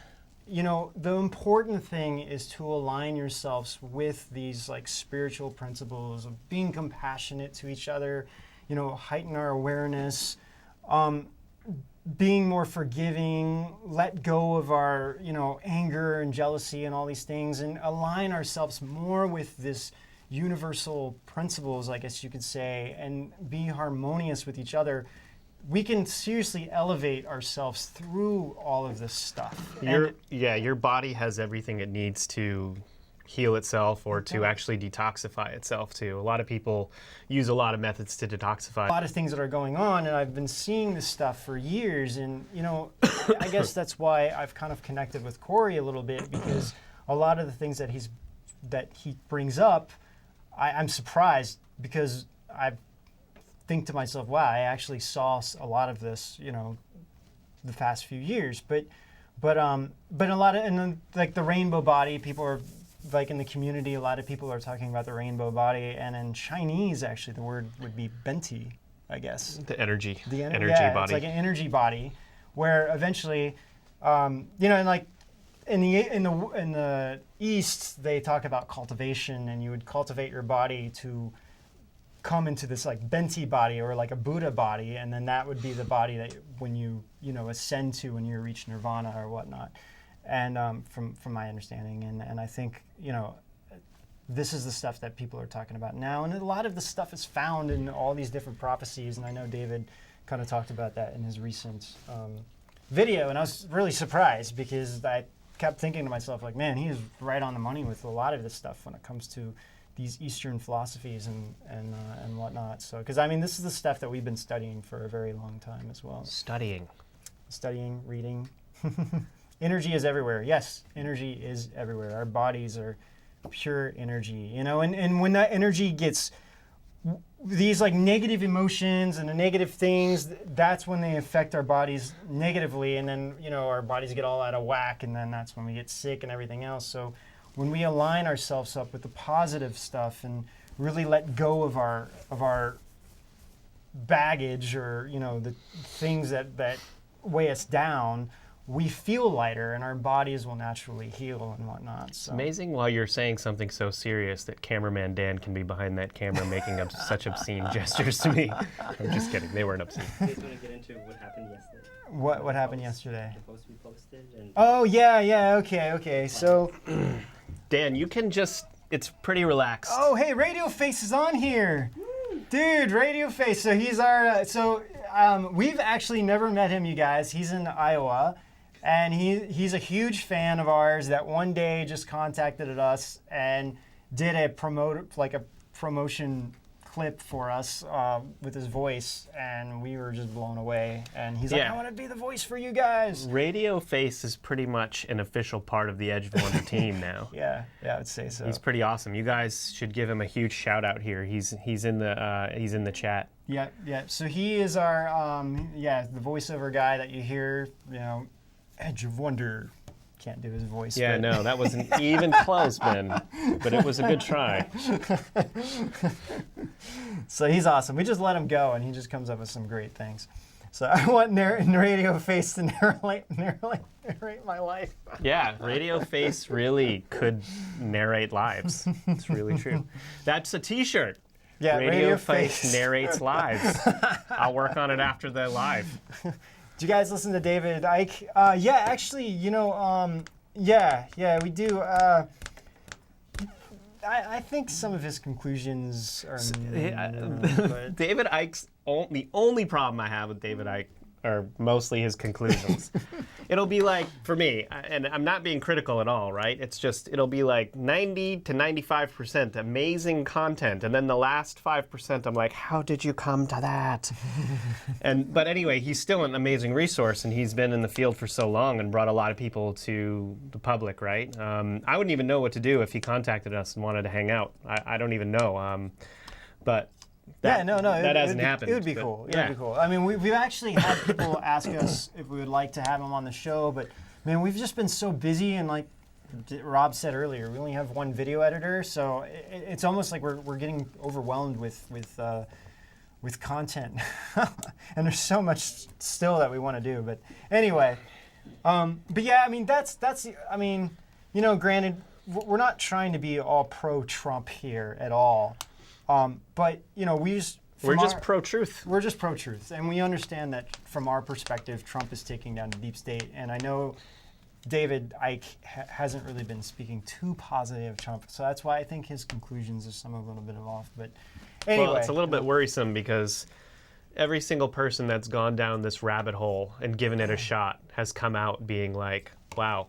you know, the important thing is to align yourselves with these like spiritual principles of being compassionate to each other, you know, heighten our awareness, being more forgiving, let go of our, you know, anger and jealousy and all these things, and align ourselves more with this universal principles, I guess you could say, and be harmonious with each other. We can seriously elevate ourselves through all of this stuff.
Your body has everything it needs to heal itself or to actually detoxify itself too. A lot of people use a lot of methods to detoxify.
A lot of things that are going on, and I've been seeing this stuff for years, and you know, I guess that's why I've kind of connected with Corey a little bit, because a lot of the things that he brings up, I'm surprised, because I think to myself, wow, I actually saw a lot of this, you know, the past few years, but a lot of, and then, like the rainbow body, people are like in the community, a lot of people are talking about the rainbow body, and in Chinese, actually, the word would be benti, I guess.
The energy body.
It's like an energy body, where eventually, you know, and like in the East, they talk about cultivation, and you would cultivate your body to come into this like benti body or like a Buddha body, and then that would be the body that when you know ascend to when you reach nirvana or whatnot. And from my understanding, and I think, you know, this is the stuff that people are talking about now, and a lot of the stuff is found in all these different prophecies, and I know David kind of talked about that in his recent video, and I was really surprised, because I kept thinking to myself, like, man, he is right on the money with a lot of this stuff when it comes to these Eastern philosophies and whatnot. So, because I mean, this is the stuff that we've been studying for a very long time as well.
Studying, reading.
Energy is everywhere. Yes, energy is everywhere. Our bodies are pure energy, you know, and when that energy gets these like negative emotions and the negative things, that's when they affect our bodies negatively, and then, you know, our bodies get all out of whack, and then that's when we get sick and everything else. So when we align ourselves up with the positive stuff and really let go of our baggage, or, you know, the things that weigh us down, we feel lighter, and our bodies will naturally heal and whatnot. So.
Amazing while you're saying something so serious that cameraman Dan can be behind that camera making such obscene gestures to me. I'm just kidding. They weren't obscene.
You guys want to get into what happened yesterday?
What happened yesterday?
The post we posted. And
oh, yeah. Okay. So,
Dan, you can just, it's pretty relaxed.
Oh, hey, Radio Face is on here. Dude, Radio Face. So he's our, we've actually never met him, you guys. He's in Iowa. And he's a huge fan of ours that one day just contacted us and did a promotion clip for us with his voice, and we were just blown away. And he's like, I want to be the voice for you guys.
Radio Face is pretty much an official part of the Edge Villager team now.
Yeah, I would say so.
He's pretty awesome. You guys should give him a huge shout out here. He's in the chat.
Yeah. So he is our the voiceover guy that you hear, you know. Edge of Wonder. Can't do his voice.
Yeah,
but.
No, that wasn't even close, Ben. But it was a good try.
So he's awesome. We just let him go, and he just comes up with some great things. So I want Radio Face to narrate my life.
Yeah, Radio Face really could narrate lives. It's really true. That's a T-shirt.
Yeah,
Radio Face narrates lives. I'll work on it after the live.
Do you guys listen to David Icke? Yeah, actually, you know, yeah, we do. I think some of his conclusions are.
David Icke's the only problem I have with David Icke are mostly his conclusions. It'll be like, for me, and I'm not being critical at all, right? It's just, it'll be like 90 to 95% amazing content, and then the last 5% I'm like, how did you come to that? But anyway, he's still an amazing resource, and he's been in the field for so long and brought a lot of people to the public, right? I wouldn't even know what to do if he contacted us and wanted to hang out. I don't even know. But that hasn't happened.
It would be cool. It would be cool. I mean, we've actually had people ask us if we would like to have him on the show, but man, we've just been so busy, and like, Rob said earlier, we only have one video editor, so it's almost like we're getting overwhelmed with content, and there's so much still that we want to do. But anyway, but yeah, I mean I mean, you know, granted, we're not trying to be all pro-Trump here at all, but you know, we're just
pro-truth.
We're just pro-truth, and we understand that from our perspective, Trump is taking down the deep state, and I know David Icke hasn't really been speaking too positive of Trump, so that's why I think his conclusions are a little bit off. But anyway,
Well, it's a little bit worrisome because every single person that's gone down this rabbit hole and given it a shot has come out being like, wow,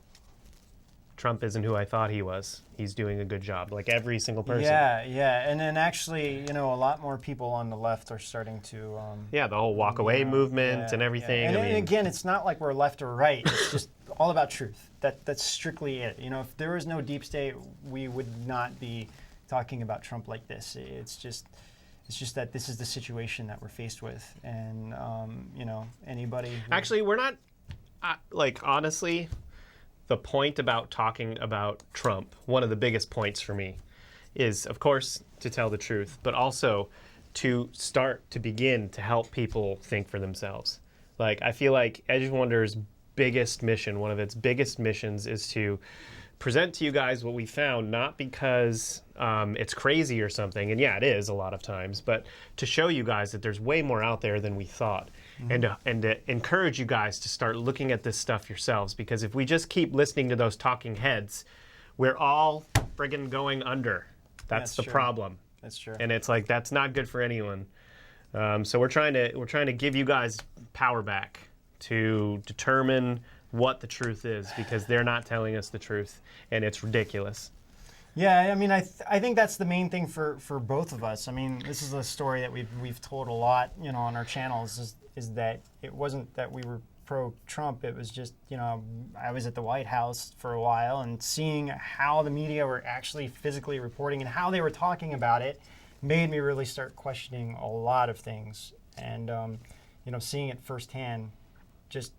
Trump isn't who I thought he was. He's doing a good job. Like every single person.
Yeah. And then actually, you know, a lot more people on the left are starting to...
the whole walk away movement and everything.
Yeah. And,
I mean,
again, it's not like we're left or right. It's just all about truth. That's strictly it. You know, if there was no deep state, we would not be talking about Trump like this. It's just that this is the situation that we're faced with. And, you know, anybody...
Actually, we're not... like, honestly... The point about talking about Trump, one of the biggest points for me, is, of course, to tell the truth, but also to begin to help people think for themselves. Like, I feel like Edge of Wonder's biggest mission, one of its biggest missions, is to present to you guys what we found, not because it's crazy or something, and yeah, it is a lot of times, but to show you guys that there's way more out there than we thought. Mm-hmm. And to encourage you guys to start looking at this stuff yourselves, because if we just keep listening to those talking heads, we're all friggin' going under. That's the
true.
Problem.
That's true.
And it's like, that's not good for anyone. So we're trying to give you guys power back to determine what the truth is, because they're not telling us the truth, and it's ridiculous.
Yeah, I mean, I think that's the main thing for both of us. I mean, this is a story that we've told a lot, you know, on our channels, is that it wasn't that we were pro-Trump. It was just, you know, I was at the White House for a while, and seeing how the media were actually physically reporting and how they were talking about it made me really start questioning a lot of things. And, you know, seeing it firsthand just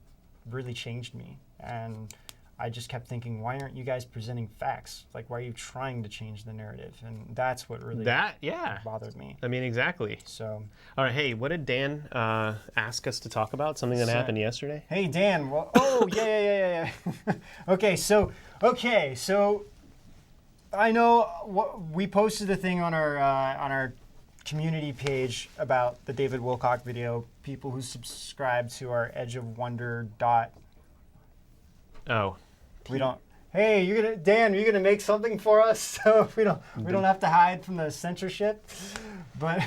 really changed me. And I just kept thinking, why aren't you guys presenting facts? Like, why are you trying to change the narrative? And that's what really bothered me.
I mean, exactly.
So,
all right, hey, what did Dan ask us to talk about? Something that happened yesterday?
Hey, Dan. Well, yeah. Okay, so I know we posted a thing on our community page about the David Wilcock video. People who subscribe to our Edge of Wonder we don't. Hey, Dan, you're gonna make something for us, so we don't have to hide from the censorship. But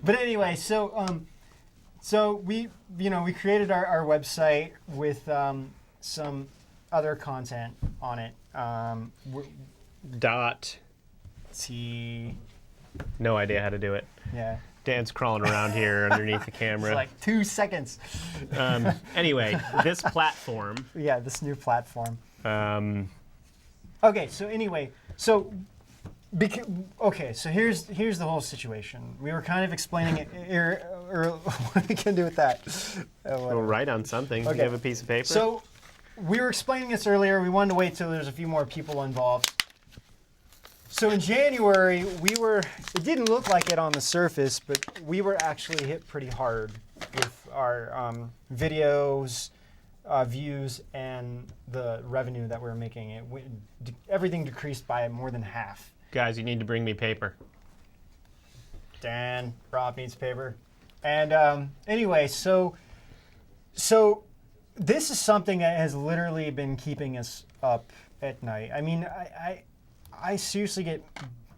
but anyway, so we created our website with some other content on it.
No idea how to do it.
Yeah.
Dan's crawling around here underneath the camera.
It's like 2 seconds.
Anyway, this platform.
Yeah, this new platform. Okay, so anyway, so here's the whole situation. We were kind of explaining it, or what are we gonna do with that?
We'll write on something. Okay. Do you have a piece of paper?
So we were explaining this earlier. We wanted to wait till there's a few more people involved. So in January, it didn't look like it on the surface, but we were actually hit pretty hard with our videos, views, and the revenue that we were making. Everything decreased by more than half.
Guys, you need to bring me paper.
Dan, Rob needs paper. And anyway, so this is something that has literally been keeping us up at night. I mean, I seriously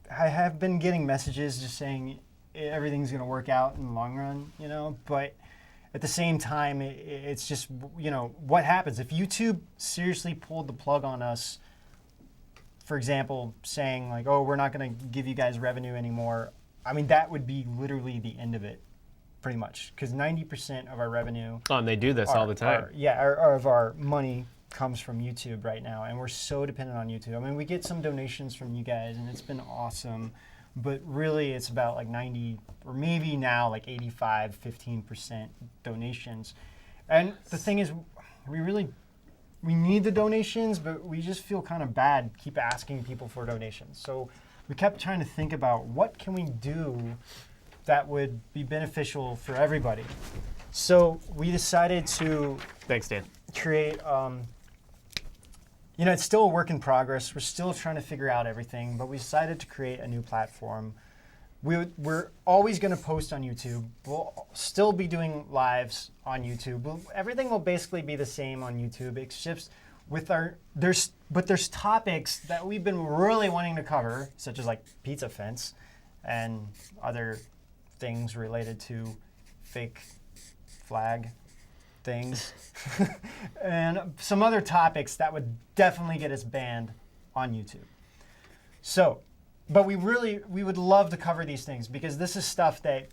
I have been getting messages just saying everything's going to work out in the long run, you know, but at the same time, it's just, you know, what happens if YouTube seriously pulled the plug on us, for example, saying like, oh, we're not going to give you guys revenue anymore. I mean, that would be literally the end of it, pretty much, because 90% of our revenue...
Oh, and they do this all the time.
Of our money comes from YouTube right now, and we're so dependent on YouTube. I mean, we get some donations from you guys, and it's been awesome, but really it's about like 90, or maybe now like 85, 15% donations. And the thing is, we need the donations, but we just feel kind of bad keep asking people for donations. So we kept trying to think about what can we do that would be beneficial for everybody. So we decided to
Thanks, Dan.
create, it's still a work in progress. We're still trying to figure out everything, but we decided to create a new platform. We're always going to post on YouTube. We'll still be doing lives on YouTube. Everything will basically be the same on YouTube. It's just with there's topics that we've been really wanting to cover, such as like pizza fence and other things related to fake flag things and some other topics that would definitely get us banned on YouTube. So, but we would love to cover these things because this is stuff that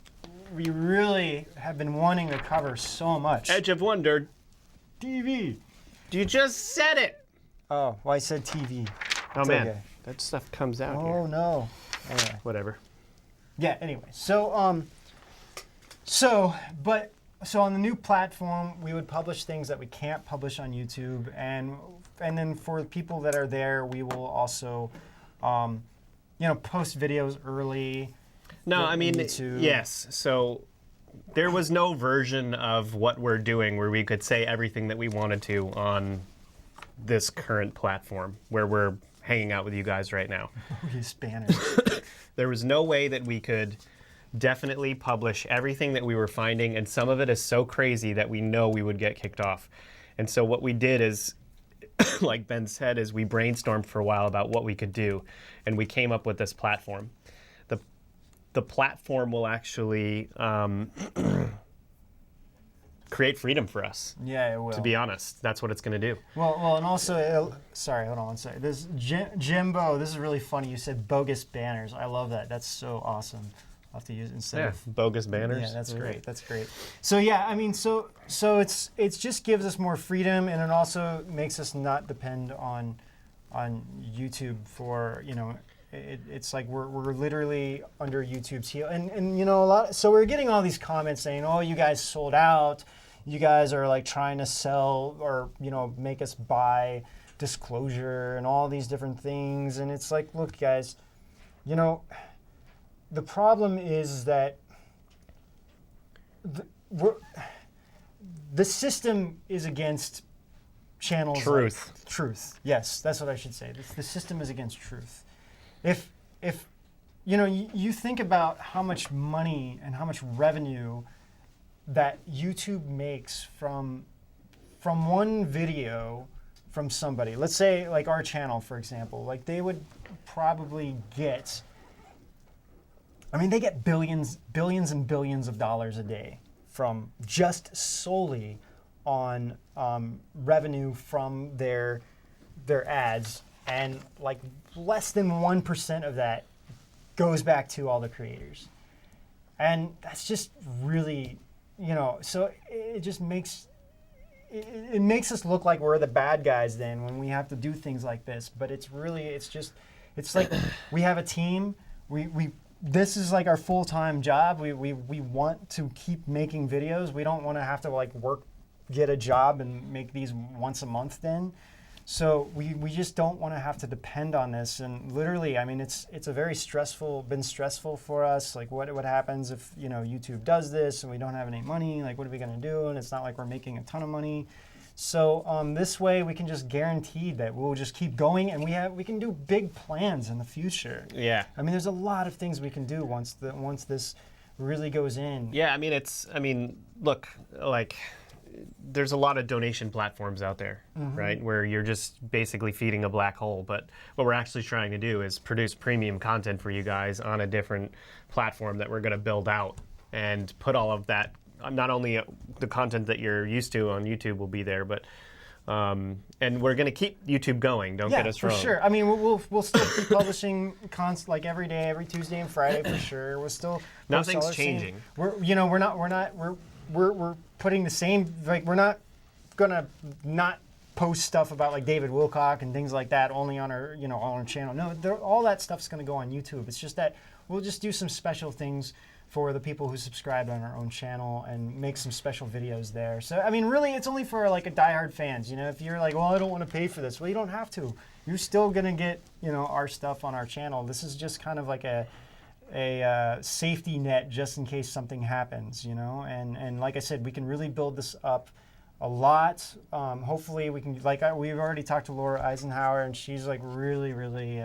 we really have been wanting to cover so much.
Edge of Wonder.
TV.
You just said it.
Oh, well, I said TV.
Oh,
It's
man.
okay.
That stuff comes out here.
Oh, no. Anyway.
Whatever.
Yeah, anyway. So on the new platform, we would publish things that we can't publish on YouTube, and then for the people that are there, we will also, post videos early.
No, I mean,
YouTube.
yes. So there was no version of what we're doing where we could say everything that we wanted to on this current platform where we're hanging out with you guys right now.
These banners.
There was no way that we could definitely publish everything that we were finding, and some of it is so crazy that we know we would get kicked off. And so what we did is, like Ben said, is we brainstormed for a while about what we could do, and we came up with this platform. The platform will actually create freedom for us.
Yeah, it will.
To be honest, that's what it's going to do.
Well, and also, sorry, hold on one second. This Jimbo, this is really funny. You said bogus banners. I love that. That's so awesome. I'll have to use it instead of
bogus banners.
Yeah, that's great. That's great. So yeah, I mean, so it's just gives us more freedom, and it also makes us not depend on YouTube for It's like we're literally under YouTube's heel, and a lot. So we're getting all these comments saying, "Oh, you guys sold out. You guys are like trying to sell or make us buy disclosure and all these different things." And it's like, look, guys, the problem is that the system is against channels.
Truth.
Truth. Yes, that's what I should say. The system is against truth. If you think about how much money and how much revenue that YouTube makes from one video from somebody, let's say like our channel, for example, like they would probably get, they get billions and billions of dollars a day from just solely on revenue from their ads. And like less than 1% of that goes back to all the creators. And that's just really, so it just makes, it makes us look like we're the bad guys then when we have to do things like this. But it's like we have a team, this is like our full-time job. We want to keep making videos. We don't want to have to get a job and make these once a month then. So we just don't want to have to depend on this, and literally, it's a very been stressful for us. Like, what happens if YouTube does this and we don't have any money? Like, what are we going to do? And it's not like we're making a ton of money. So this way, we can just guarantee that we'll just keep going, and we can do big plans in the future.
Yeah.
There's a lot of things we can do once this really goes in.
Yeah, look, like, there's a lot of donation platforms out there, right, where you're just basically feeding a black hole. But what we're actually trying to do is produce premium content for you guys on a different platform that we're going to build out and put all of that, not only the content that you're used to on YouTube will be there, but and we're going to keep YouTube going. Don't get us wrong.
Yeah, for sure. We'll still keep publishing like every day, every Tuesday and Friday for sure. We'll still
nothing's changing.
We're putting the same, like, we're not gonna not post stuff about like David Wilcock and things like that only on our on our channel. No, all that stuff's gonna go on YouTube. It's just that we'll just do some special things for the people who subscribed on our own channel and make some special videos there. So, I mean, really, it's only for like a diehard fans. You know, if you're like, well, I don't want to pay for this, well, you don't have to. You're still gonna get, you know, our stuff on our channel. This is just kind of like a safety net just in case something happens, you know. And like I said, we can really build this up a lot. Hopefully, we can. We've already talked to Laura Eisenhower, and she's like really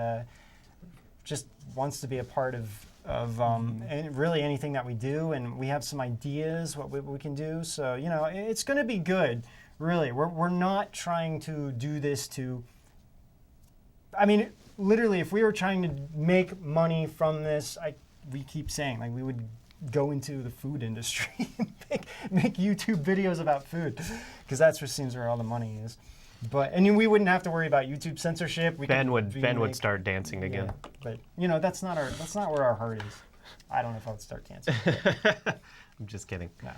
just wants to be a part of and really anything that we do, and we have some ideas what we can do. So, you know, it's going to be good. Really, we're not trying to do this to. I mean, literally, if we were trying to make money from this, we keep saying like we would go into the food industry and make YouTube videos about food, because that's what seems where all the money is. But we wouldn't have to worry about YouTube censorship.
Ben would start dancing again.
Yeah, but you know, that's not where our heart is. I don't know if I would start dancing.
I'm just kidding.
No.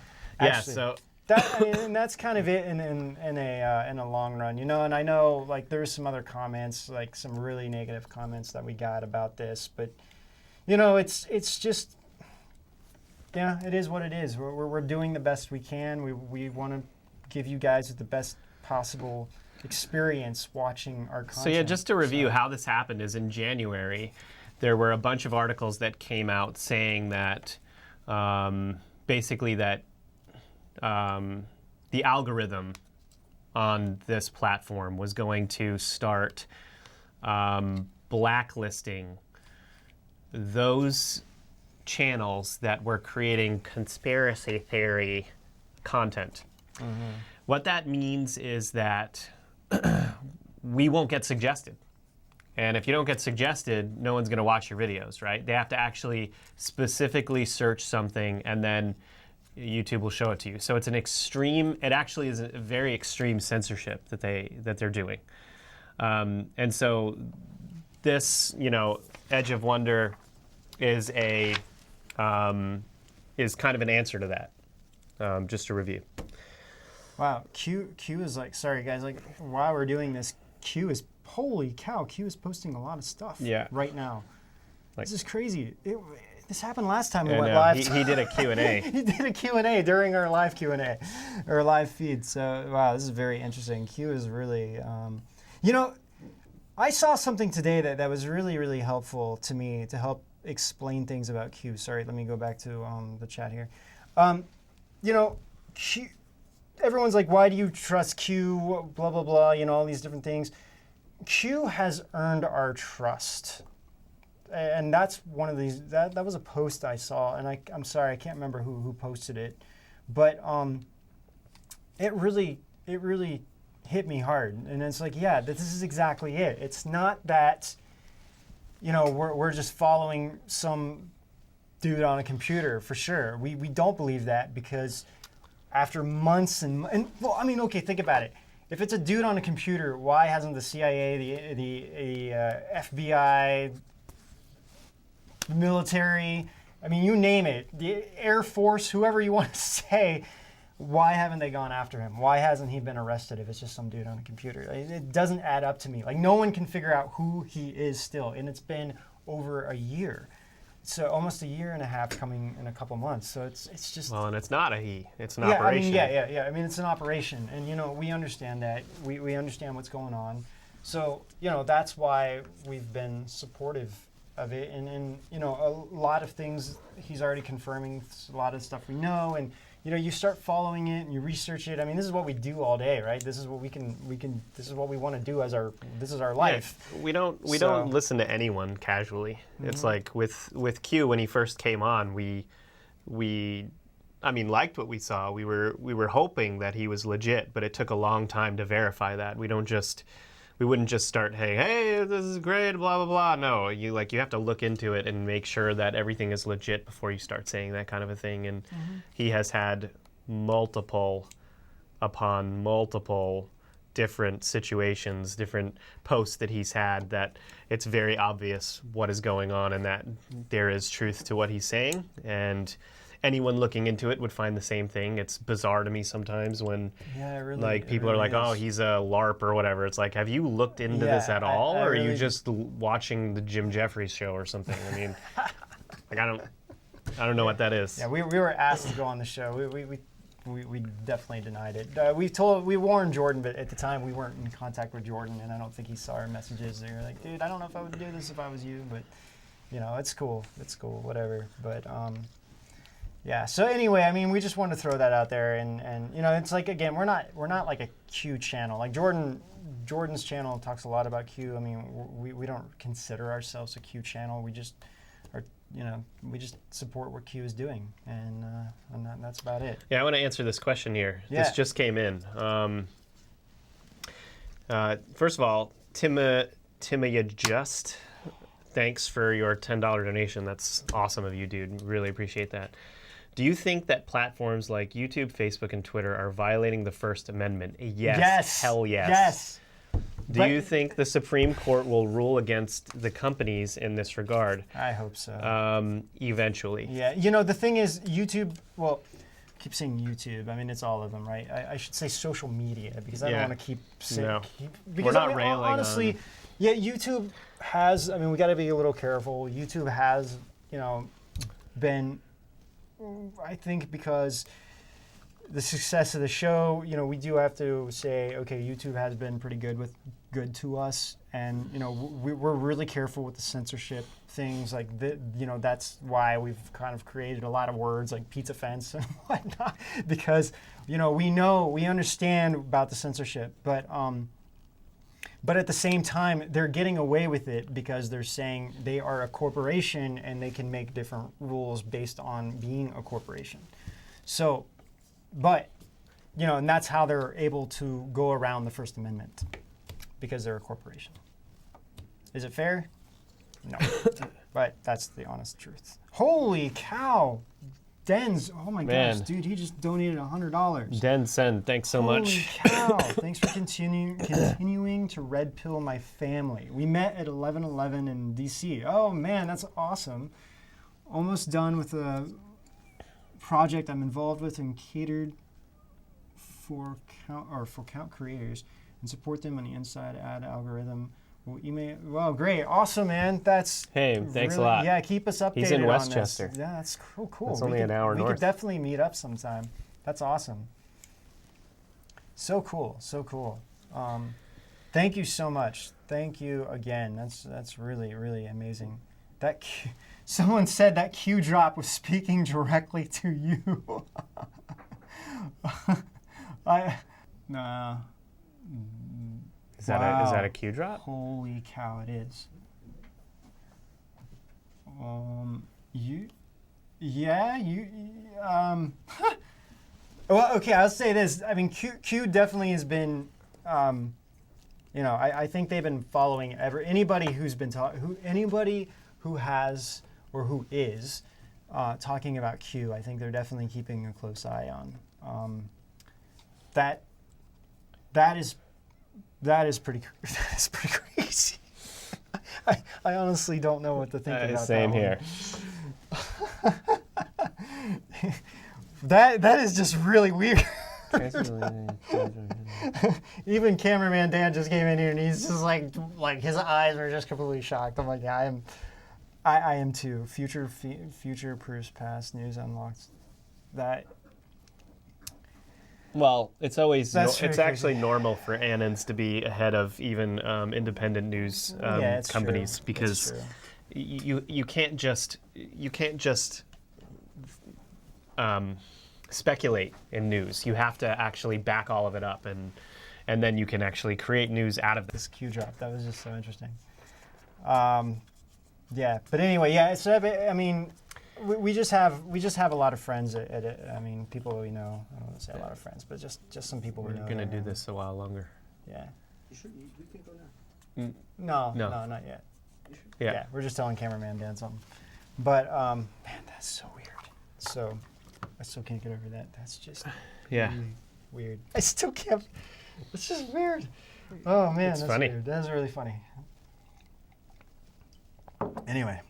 Yeah.
Actually,
So
and that's kind of it in a long run, you know. And I know like there's some other comments, like some really negative comments that we got about this, but you know, it's just. Yeah, it is what it is. We're doing the best we can. We want to give you guys the best possible experience watching our content.
So yeah, just to review how this happened is in January, there were a bunch of articles that came out saying that basically that the algorithm on this platform was going to start blacklisting those channels that were creating conspiracy theory content. Mm-hmm. What that means is that we won't get suggested. And if you don't get suggested, no one's going to watch your videos, right? They have to actually specifically search something, and then YouTube will show it to you. So it's an extreme, it actually is a very extreme censorship that they're doing. And so this, you know, Edge of Wonder is kind of an answer to that. Just to review.
Wow, Q is like, sorry guys, like while we're doing this, Q is, holy cow, Q is posting a lot of stuff right now. Like, this is crazy. This happened last time we went live.
He did a Q&A.
He did a Q&A during our live Q&A, or live feed. So, wow, this is very interesting. Q is really, you know, I saw something today that was really helpful to me to help explain things about Q. Sorry, let me go back to the chat here. You know, Q, everyone's like, why do you trust Q, blah, blah, blah, you know, all these different things. Q has earned our trust. And that's one of these, that was a post I saw, and I'm sorry, I can't remember who posted it, but it really hit me hard. And it's like, yeah, this is exactly it. It's not that, you know, we're just following some dude on a computer, for sure. We don't believe that, because after months and well, I mean, okay, think about it. If it's a dude on a computer, why hasn't the CIA, the FBI, military, I mean, you name it, the Air Force, whoever you want to say, why haven't they gone after him? Why hasn't he been arrested if it's just some dude on a computer? It doesn't add up to me. Like, no one can figure out who he is still, and it's been over a year. So almost a year and a half coming in a couple months. So it's just... Well,
and it's not a he. It's an operation.
Yeah. I mean, it's an operation. And, you know, we understand that. We understand what's going on. So, you know, that's why we've been supportive of it. And you know, a lot of things he's already confirming, a lot of stuff we know. And, you know, you start following it and you research it. I mean, this is what we do all day, right? This is what we can this is what we want to do as this is our life.
Yeah, we don't listen to anyone casually. Mm-hmm. It's like with Q, when he first came on, we I mean, liked what we saw. We were hoping that he was legit, but it took a long time to verify that. We wouldn't just start, hey, this is great, blah, blah, blah. No, you have to look into it and make sure that everything is legit before you start saying that kind of a thing. And he has had multiple upon multiple different situations, different posts that he's had, that it's very obvious what is going on and that there is truth to what he's saying. And anyone looking into it would find the same thing. It's bizarre to me sometimes when people are like, oh, he's a LARP or whatever. It's like, have you looked into this at all? Or are you just watching the Jim Jeffries show or something? I mean, like, I don't know what that is.
Yeah, we were asked to go on the show. We definitely denied it. We warned Jordan, but at the time we weren't in contact with Jordan, and I don't think he saw our messages. They were like, dude, I don't know if I would do this if I was you, but it's cool. It's cool, whatever. But yeah. So anyway, I mean, we just wanted to throw that out there, and it's like, again, we're not like a Q channel. Like Jordan's channel talks a lot about Q. I mean, we don't consider ourselves a Q channel. We just are. We just support what Q is doing, and that's about it.
Yeah, I want to answer this question here.
Yeah.
This just came in. First of all, Timaya Just, thanks for your $10 donation. That's awesome of you, dude. Really appreciate that. Do you think that platforms like YouTube, Facebook, and Twitter are violating the First Amendment? Yes. Hell yes.
Yes.
Do you think the Supreme Court will rule against the companies in this regard?
I hope so.
Eventually.
Yeah. The thing is, YouTube, well, I keep saying YouTube. I mean, it's all of them, right? I should say social media, because I don't want to keep saying...
No.
Because,
we're not railing
honestly,
on...
Yeah, YouTube has... I mean, we got to be a little careful. YouTube has, been... I think because the success of the show, we do have to say, okay, YouTube has been pretty good to us, and we're really careful with the censorship things. Like that's why we've kind of created a lot of words like pizza fence and whatnot, because we understand about the censorship, but at the same time they're getting away with it because they're saying they are a corporation and they can make different rules based on being a corporation. So, but and that's how they're able to go around the First Amendment, because they're a corporation. Is it fair? No. But that's the honest truth. Holy cow! Denz, oh my gosh, dude, he just donated $100.
Den Sen, thanks so much.
Holy cow! Thanks for continuing to red pill my family. We met at 11/11 in DC. Oh man, that's awesome. Almost done with a project I'm involved with and catered for count creators and support them on the inside ad algorithm. Well, great, awesome, man. That's
thanks a lot.
Yeah, keep us updated.
He's in
on
Westchester.
This. Yeah, that's cool.
That's only an hour north.
We could definitely meet up sometime. That's awesome. So cool. Thank you so much. Thank you again. That's really, really amazing. Someone said that Q drop was speaking directly to you.
Is that a Q drop?
Holy cow, it is. Well, okay, I'll say this. I mean, Q definitely has been, I think they've been following anybody who's been anybody who has or who is talking about Q. I think they're definitely keeping a close eye on. That is pretty crazy. I honestly don't know what to think about
same
that.
Same here.
That is just really weird. Even cameraman Dan just came in here and he's just like his eyes are just completely shocked. I'm like, yeah, I am too. Future proofs past news unlocked. That.
Well, it's always
It's
actually normal for Annans to be ahead of even independent news companies,
true.
because you can't just speculate in news. You have to actually back all of it up, and then you can actually create news out of this.
Q drop. That was just so interesting. Yeah, but anyway, yeah. So I mean, we just have a lot of friends at it. I mean, people we know. I don't want to say a lot of friends, but just some people we know.
We're gonna do this a while longer.
Yeah.
You sure? We can go now.
No, not yet.
You sure?
Yeah.
We're just telling cameraman Dan something. But man, that's so weird. So I still can't get over that. That's just really weird. I still can't. It's just weird. Oh man,
it's
that's
funny.
Weird. That's really funny. Anyway,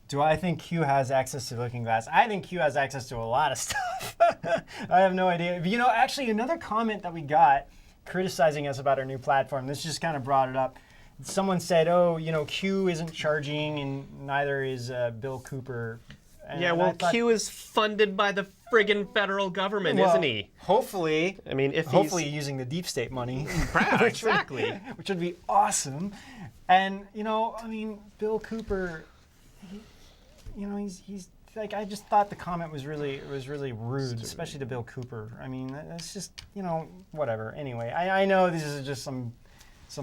do I think Q has access to Looking Glass? I think Q has access to a lot of stuff. I have no idea. Actually, another comment that we got criticizing us about our new platform, this just kind of brought it up. Someone said, Q isn't charging and neither is Bill Cooper. And,
Yeah,
and
well,
I thought,
Q is funded by the friggin' federal government,
well,
isn't he?
Hopefully.
I mean, if
Hopefully
he's...
using the deep state money.
Exactly.
Which would be awesome. And, I mean, Bill Cooper, he's like, I just thought the comment was really rude, especially to Bill Cooper. I mean, it's just, whatever. Anyway, I know this is just some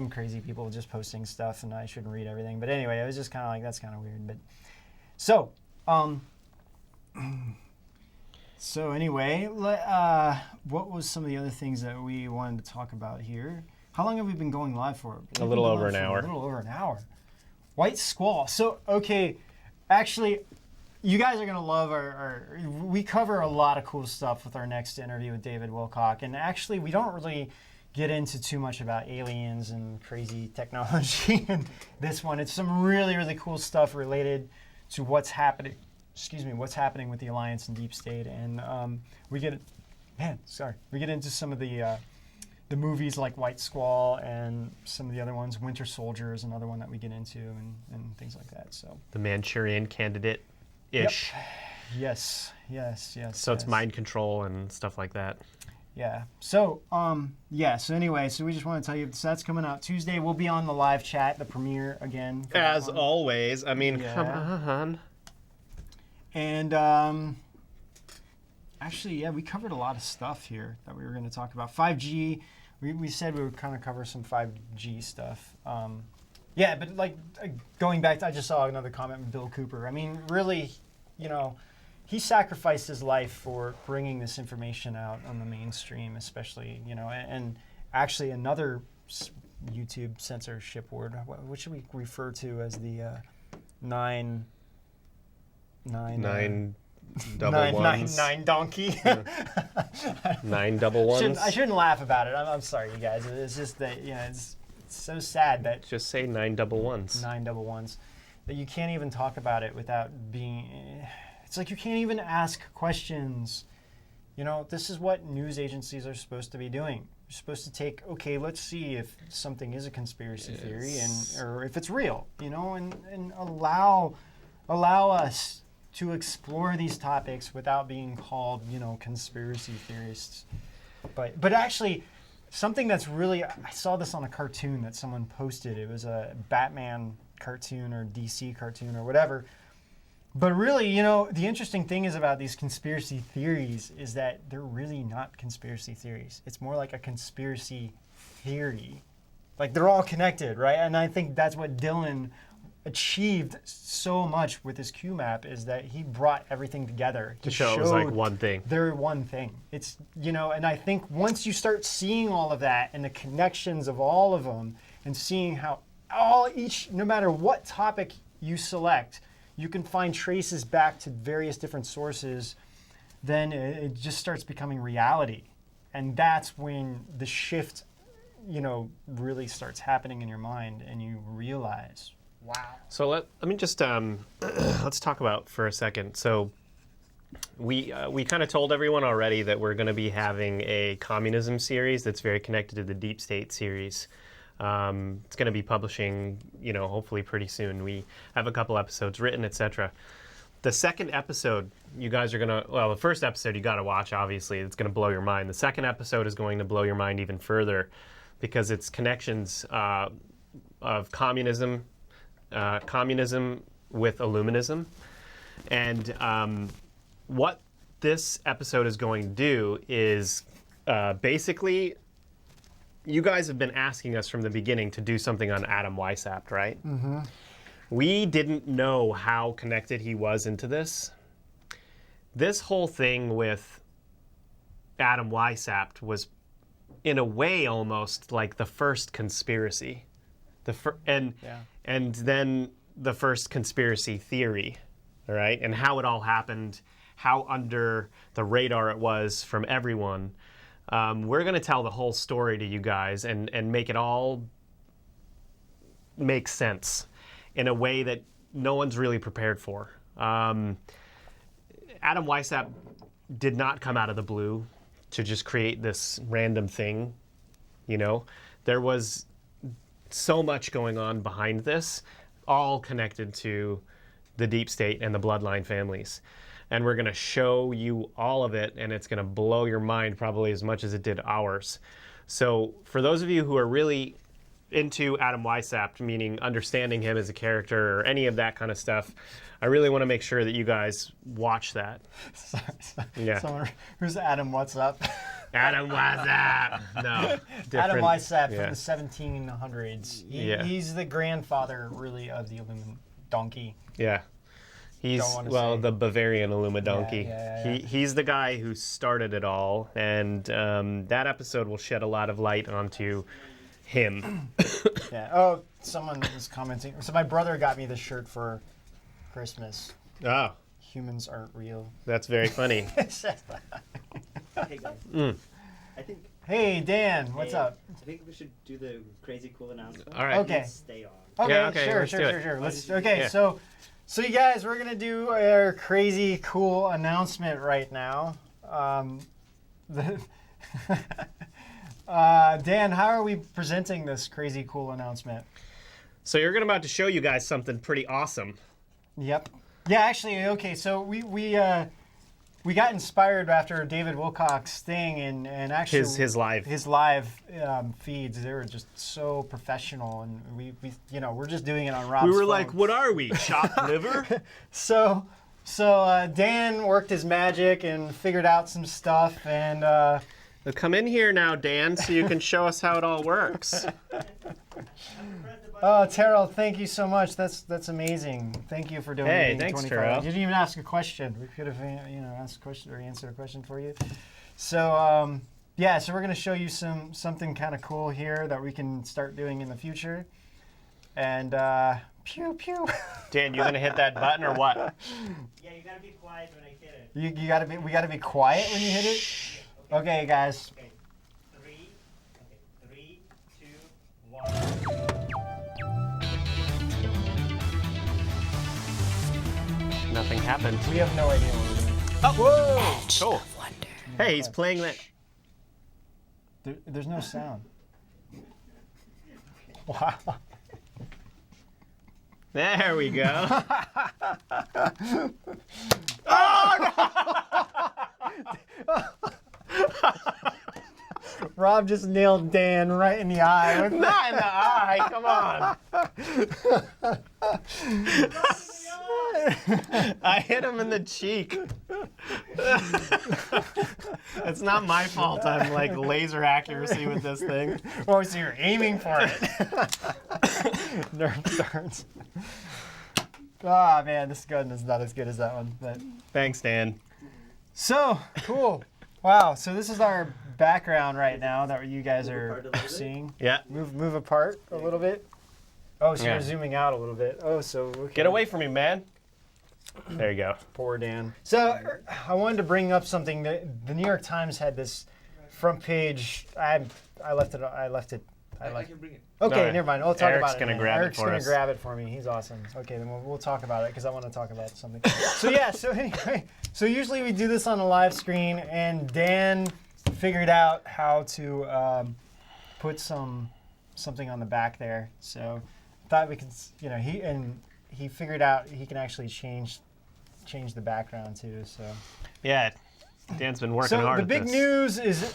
crazy people just posting stuff, and I shouldn't read everything. But anyway, it was just kind of like, that's kind of weird. But so, anyway, what was some of the other things that we wanted to talk about here? How long have we been going live for?
A little over an hour.
A little over an hour. White Squall. So, okay, actually, you guys are going to love our... We cover a lot of cool stuff with our next interview with David Wilcock. And actually, we don't really get into too much about aliens and crazy technology in this one. It's some really, really cool stuff related to what's happening with the Alliance and Deep State. And we get into some of the movies like White Squall and some of the other ones. Winter Soldier is another one that we get into, and things like that. So
The Manchurian Candidate-ish.
Yep. Yes.
So it's mind control and stuff like that.
Yeah. So, so anyway, we just want to tell you that's coming out Tuesday. We'll be on the live chat, the premiere again.
As always. I mean,
Yeah.
come on.
And actually, yeah, we covered a lot of stuff here that we were going to talk about. 5G, we said we would kind of cover some 5G stuff. Yeah, but like going back to, I just saw another comment from Bill Cooper. I mean, really, he sacrificed his life for bringing this information out on the mainstream, especially, and actually another YouTube censorship word, what should we refer to as the nine
double ones.
Nine donkey.
Nine double ones.
I shouldn't laugh about it. I'm sorry, you guys. It's just that, it's so sad that...
Just say 9 double ones.
9 double ones. That you can't even talk about it without being... It's like you can't even ask questions. This is what news agencies are supposed to be doing. You're supposed to take, okay, let's see if something is a conspiracy theory or if it's real, and allow us to explore these topics without being called, conspiracy theorists. But actually, something that's really, I saw this on a cartoon that someone posted. It was a Batman cartoon or DC cartoon or whatever. But really, the interesting thing is about these conspiracy theories is that they're really not conspiracy theories. It's more like a conspiracy theory. Like, they're all connected, right? And I think that's what Dylan achieved so much with his Q map, is that he brought everything together.
To show it was like one thing.
They're one thing. It's, and I think once you start seeing all of that and the connections of all of them and seeing how no matter what topic you select, you can find traces back to various different sources, then it just starts becoming reality. And that's when the shift, really starts happening in your mind and you realize, wow.
So let me just let's talk about for a second. So we kind of told everyone already that we're going to be having a communism series that's very connected to the Deep State series. It's going to be publishing, hopefully pretty soon. We have a couple episodes written, etc. The second episode, you guys are going to, the first episode you got to watch, obviously. It's going to blow your mind. The second episode is going to blow your mind even further because it's connections of communism with Illuminism. And what this episode is going to do is basically... You guys have been asking us from the beginning to do something on Adam Weishaupt, right? Mm-hmm. We didn't know how connected he was into this. This whole thing with Adam Weishaupt was, in a way, almost like the first conspiracy, and then the first conspiracy theory, all right? And how it all happened, how under the radar it was from everyone. We're going to tell the whole story to you guys and make it all make sense in a way that no one's really prepared for. Adam Weishaupt did not come out of the blue to just create this random thing. There was so much going on behind this, all connected to the deep state and the bloodline families. And we're going to show you all of it, and it's going to blow your mind probably as much as it did ours. So for those of you who are really into Adam Weishaupt, meaning understanding him as a character or any of that kind of stuff, I really want to make sure that you guys watch that.
Sorry.
Yeah.
Someone, who's Adam? What's up?
Adam Weishaupt. No.
Adam
different.
Weishaupt
Yeah.
from the 1700s.
Yeah.
He's the grandfather, really, of the Illuminati donkey.
Yeah. He's,
Don't wanna
well,
say.
the Bavarian Illuminati.
Yeah.
He's the guy who started it all, and that episode will shed a lot of light onto him.
Yeah. Oh, someone was commenting. So my brother got me this shirt for Christmas.
Oh,
Humans aren't real.
that's very funny.
Hey guys. I think.
Hey, Dan, what's
hey,
up?
I think we should do the crazy cool announcement.
All right.
Okay.
Let's stay on.
Okay,
Yeah, okay, let's do it.
sure.
Yeah.
So you guys, we're gonna do our crazy cool announcement right now. Dan, how are we presenting this crazy cool announcement?
So you're about to show you guys something pretty awesome.
Yep. Yeah, actually, okay. So we got inspired after David Wilcock's thing, and actually
His live.
his live feeds. They were just so professional, and we're just doing it on Rob's
We were
phone.
like, what are we, chopped liver?
So Dan worked his magic and figured out some stuff, and
Come in here now, Dan, so you can show us how it all works.
oh, Terrell, thank you so much. That's amazing. Thank you for doing.
Hey, thanks, Terrell.
You didn't even ask a question. We could have asked a question or answered a question for you. So so we're gonna show you something kind of cool here that we can start doing in the future. And pew pew.
Dan, you gonna hit that button or what?
Yeah, you gotta be quiet when I hit it.
We gotta be quiet when you hit it. Okay, guys.
Okay. 3, 2, 1.
Nothing happened.
We have no idea what we're doing.
Oh, whoa! Cool. Hey, he's playing that.
There's no sound. Wow.
There we go.
Rob just nailed Dan right in the eye.
Not in the eye. Come on. I hit him in the cheek. It's not my fault. I'm like laser accuracy with this thing.
Oh, so you're aiming for it. Nerf darts. Ah, man, this gun is not as good as that one. But
Thanks, Dan.
so cool. Wow. So this is our background right now that you guys
Move apart a
are
little bit.
seeing.
Yeah.
Move apart a little bit. Oh, so
Yeah.
you're zooming out a little bit. Oh, so okay.
Get away from me, man. There you go.
Poor Dan. So I wanted to bring up something that the New York Times had this front page. I left it.
I can bring it.
Okay,
No,
never mind. We'll talk
Eric's
about it.
gonna
man.
grab it
Eric's
for
gonna
us.
grab it for me. He's awesome. Okay, then we'll talk about it because I want to talk about something. So yeah. So anyway, so usually we do this on a live screen, and Dan figured out how to put something on the back there. So thought we could, he figured out he can actually change the background too. So
Yeah. Dan's been working
so
hard
the
at
big
this.
news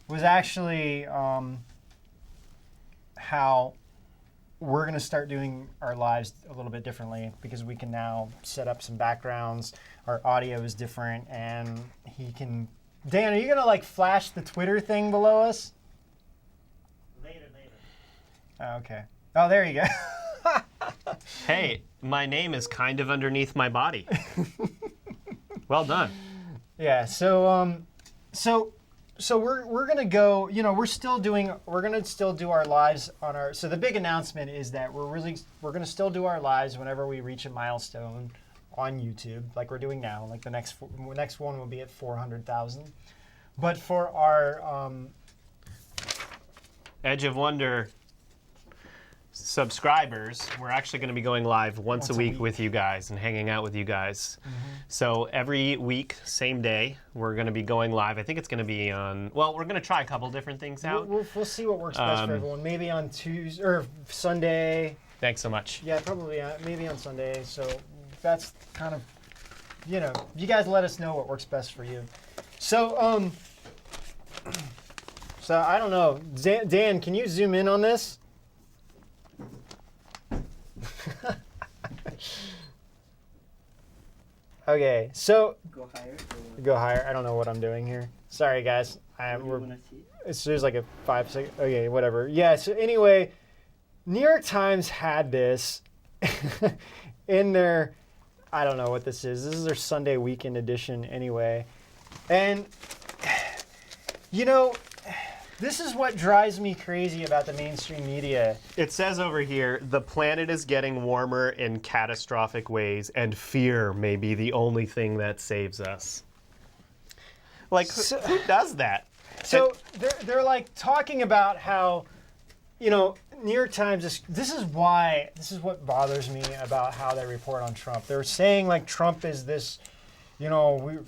was actually how we're going to start doing our lives a little bit differently because we can now set up some backgrounds. Our audio is different, and he can. Dan, are you going to like flash the Twitter thing below us?
Later.
Oh, okay. Oh, there you go.
Hey, my name is kind of underneath my body. Well done.
Yeah. So we're gonna go. We're gonna still do our lives on our. So the big announcement is that we're gonna still do our lives whenever we reach a milestone on YouTube, like we're doing now. Like the next one will be at 400,000. But for our
Edge of Wonder subscribers, we're actually going to be going live once a week with you guys and hanging out with you guys. So every week, same day, we're going to be going live. I think it's going to be on, well, we're going to try a couple different things out.
we'll see what works best for everyone. Maybe on Tuesday or Sunday
Thanks so much.
Yeah, probably maybe on Sunday. So that's kind of, you guys let us know what works best for you. So so I don't know, Dan, can you zoom in on this? Okay, so
Go higher.
go higher. I don't know what I'm doing here. Sorry, guys. There's like a 5 second. Okay, whatever. Yeah. So anyway, New York Times had this in their. I don't know what this is. This is their Sunday weekend edition, anyway, and this is what drives me crazy about the mainstream media.
It says over here, the planet is getting warmer in catastrophic ways, and fear may be the only thing that saves us. Like, who does that?
So they're like talking about how, New York Times, this is what bothers me about how they report on Trump. They're saying like Trump is this, we're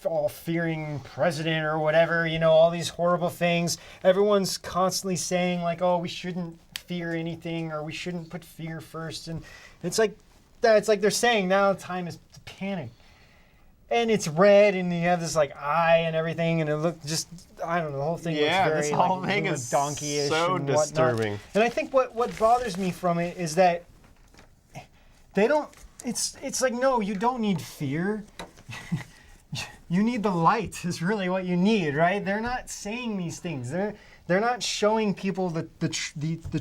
all fearing president or whatever, all these horrible things. Everyone's constantly saying like, oh, we shouldn't fear anything, or we shouldn't put fear first. And it's like they're saying now the time is to panic. And it's red, and you have this like eye and everything, and it looked just, I don't know, the whole thing looks very
this whole thing
like,
is
donkey-ish
so
and
disturbing.
whatnot. And I think what bothers me from it is that they don't, it's like, no, you don't need fear. You need the light is really what you need, right? They're not saying these things. They're not showing people the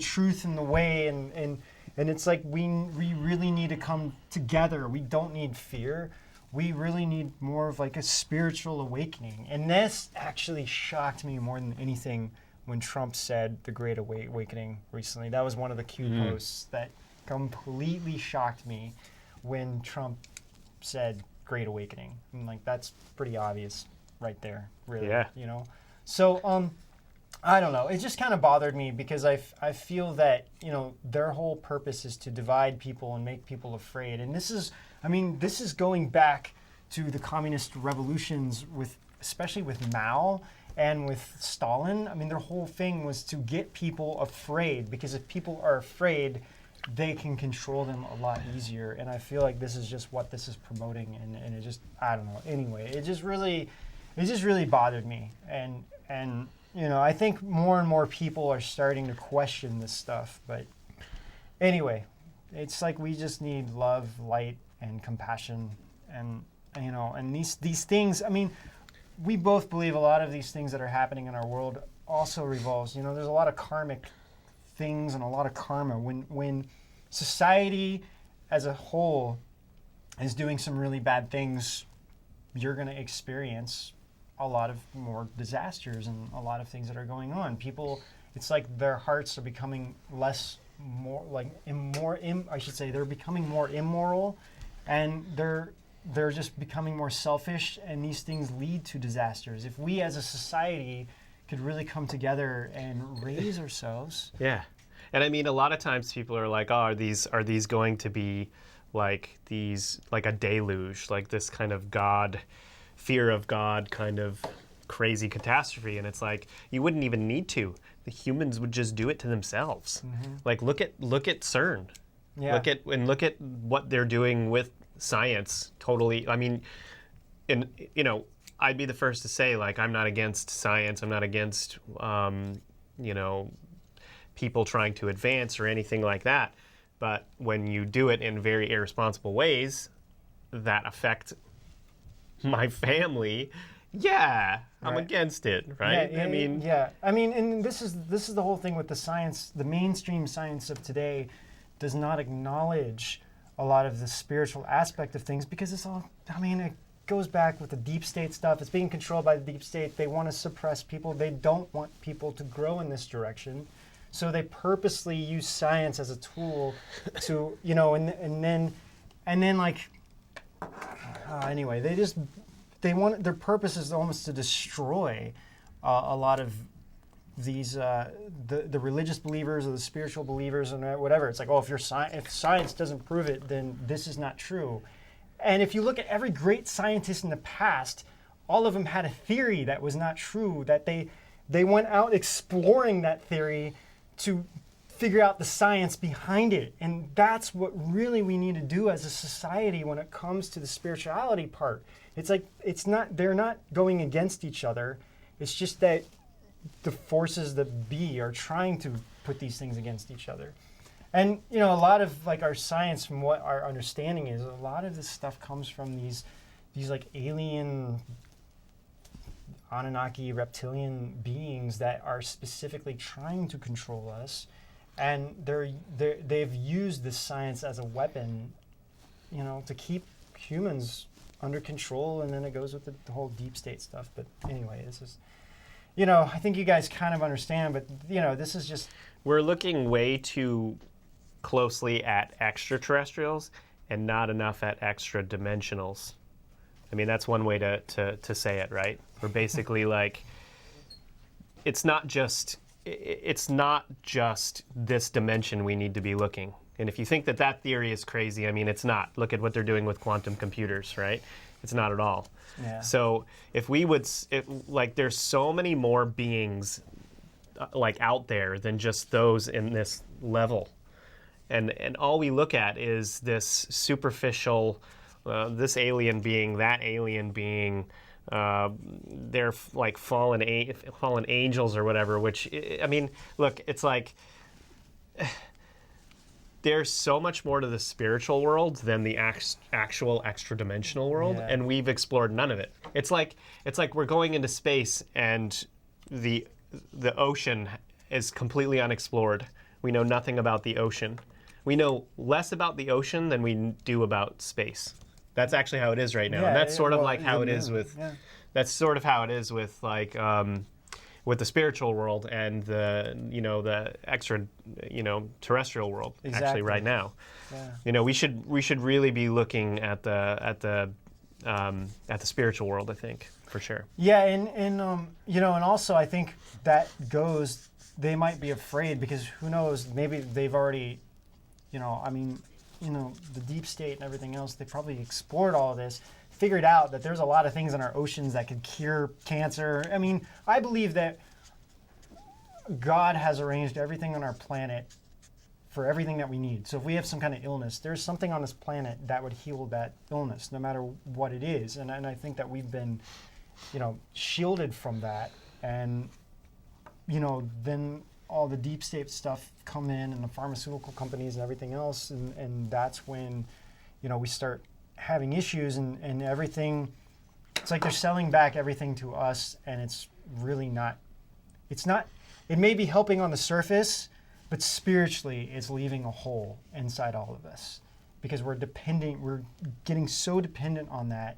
truth and the way, and it's like we really need to come together. We don't need fear. We really need more of like a spiritual awakening. And this actually shocked me more than anything when Trump said the Great Awakening recently. That was one of the Q posts that completely shocked me when Trump said Great Awakening. And like that's pretty obvious right there, really.
Yeah.
So I don't know. It just kind of bothered me because I feel that, their whole purpose is to divide people and make people afraid. And this is going back to the communist revolutions especially with Mao and with Stalin. I mean, their whole thing was to get people afraid, because if people are afraid, they can control them a lot easier. And I feel like this is just what this is promoting, and it just, I don't know. Anyway, it just really bothered me. And I think more and more people are starting to question this stuff. But anyway, it's like we just need love, light, and compassion, and these things. I mean, we both believe a lot of these things that are happening in our world also revolves. There's a lot of karmic things and a lot of karma. When society as a whole is doing some really bad things, you're going to experience a lot of more disasters and a lot of things that are going on. People, it's like their hearts are becoming they're becoming more immoral, and they're just becoming more selfish, and these things lead to disasters. If we as a society could really come together and raise ourselves.
Yeah. And I mean, a lot of times people are like, oh, are these going to be like a deluge, like this kind of fear of God kind of crazy catastrophe? And it's like, you wouldn't even need to. The humans would just do it to themselves. Mm-hmm. Like, look at CERN. Yeah. Look at what they're doing with science. Totally. I mean, I'd be the first to say, like, I'm not against science. I'm not against, people trying to advance or anything like that. But when you do it in very irresponsible ways that affect my family, I'm against it, right?
And this is the whole thing with the science. The mainstream science of today does not acknowledge a lot of the spiritual aspect of things, because it's all, it goes back with the deep state stuff. It's being controlled by the deep state. They want to suppress people. They don't want people to grow in this direction. So they purposely use science as a tool to, anyway, their purpose is almost to destroy a lot of these the religious believers or the spiritual believers and whatever. It's like, oh, if science doesn't prove it, then this is not true. And if you look at every great scientist in the past, all of them had a theory that was not true, that they went out exploring that theory to figure out the science behind it. And that's what really we need to do as a society when it comes to the spirituality part. It's like, they're not going against each other. It's just that the forces that be are trying to put these things against each other. And, a lot of like our science, from what our understanding is, a lot of this stuff comes from these like alien Anunnaki reptilian beings that are specifically trying to control us. And they've used this science as a weapon, to keep humans under control, and then it goes with the whole deep state stuff. But anyway, this is, I think you guys kind of understand, but, this is just...
We're looking way too closely at extraterrestrials and not enough at extra dimensionals. I mean, that's one way to say it, right? We're basically like, it's not just this dimension we need to be looking. And if you think that theory is crazy, I mean, it's not. Look at what they're doing with quantum computers, right? It's not at all.
Yeah.
So if we would, there's so many more beings out there than just those in this level. And all we look at is this superficial, this alien being, that alien being, they're like fallen angels or whatever, which, I mean, look, it's like, there's so much more to the spiritual world than the actual extra-dimensional world, and we've explored none of it. It's like we're going into space and the ocean is completely unexplored. We know nothing about the ocean. We know less about the ocean than we do about space. That's actually how it is right now. And that's sort of like how it is with...
Yeah.
That's sort of how it is with like with the spiritual world and the extra terrestrial world.
Exactly.
Actually right now.
Yeah.
We should really be looking at the spiritual world, I think, for sure.
Yeah, and also I think that goes, they might be afraid because who knows, maybe they've already, the deep state and everything else, they probably explored all of this, figured out that there's a lot of things in our oceans that could cure cancer. I mean, I believe that God has arranged everything on our planet for everything that we need. So if we have some kind of illness, there's something on this planet that would heal that illness, no matter what it is. And I think that we've been, shielded from that. And, then all the deep state stuff come in and the pharmaceutical companies and everything else. And that's when, we start having issues and everything. It's like they're selling back everything to us, and it's really not. It may be helping on the surface, but spiritually it's leaving a hole inside all of us because we're getting so dependent on that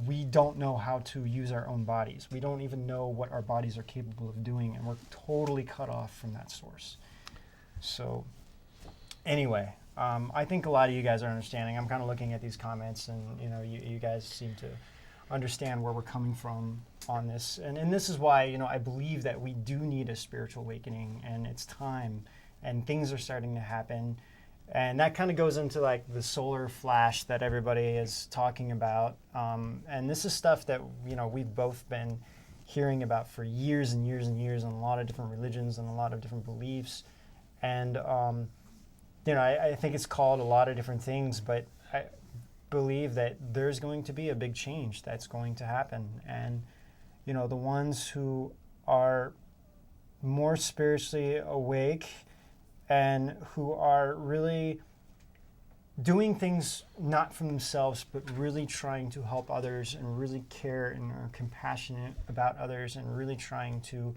we don't know how to use our own bodies. We don't even know what our bodies are capable of doing, and we're totally cut off from that source. So anyway, I think a lot of you guys are understanding. I'm kind of looking at these comments, and you guys seem to understand where we're coming from on this. And this is why I believe that we do need a spiritual awakening, and it's time, and things are starting to happen. And that kind of goes into like the solar flash that everybody is talking about. And this is stuff that we've both been hearing about for years and years and years in a lot of different religions and a lot of different beliefs. And I think it's called a lot of different things, but I believe that there's going to be a big change that's going to happen. And the ones who are more spiritually awake and who are really doing things not from themselves, but really trying to help others and really care and are compassionate about others and really trying to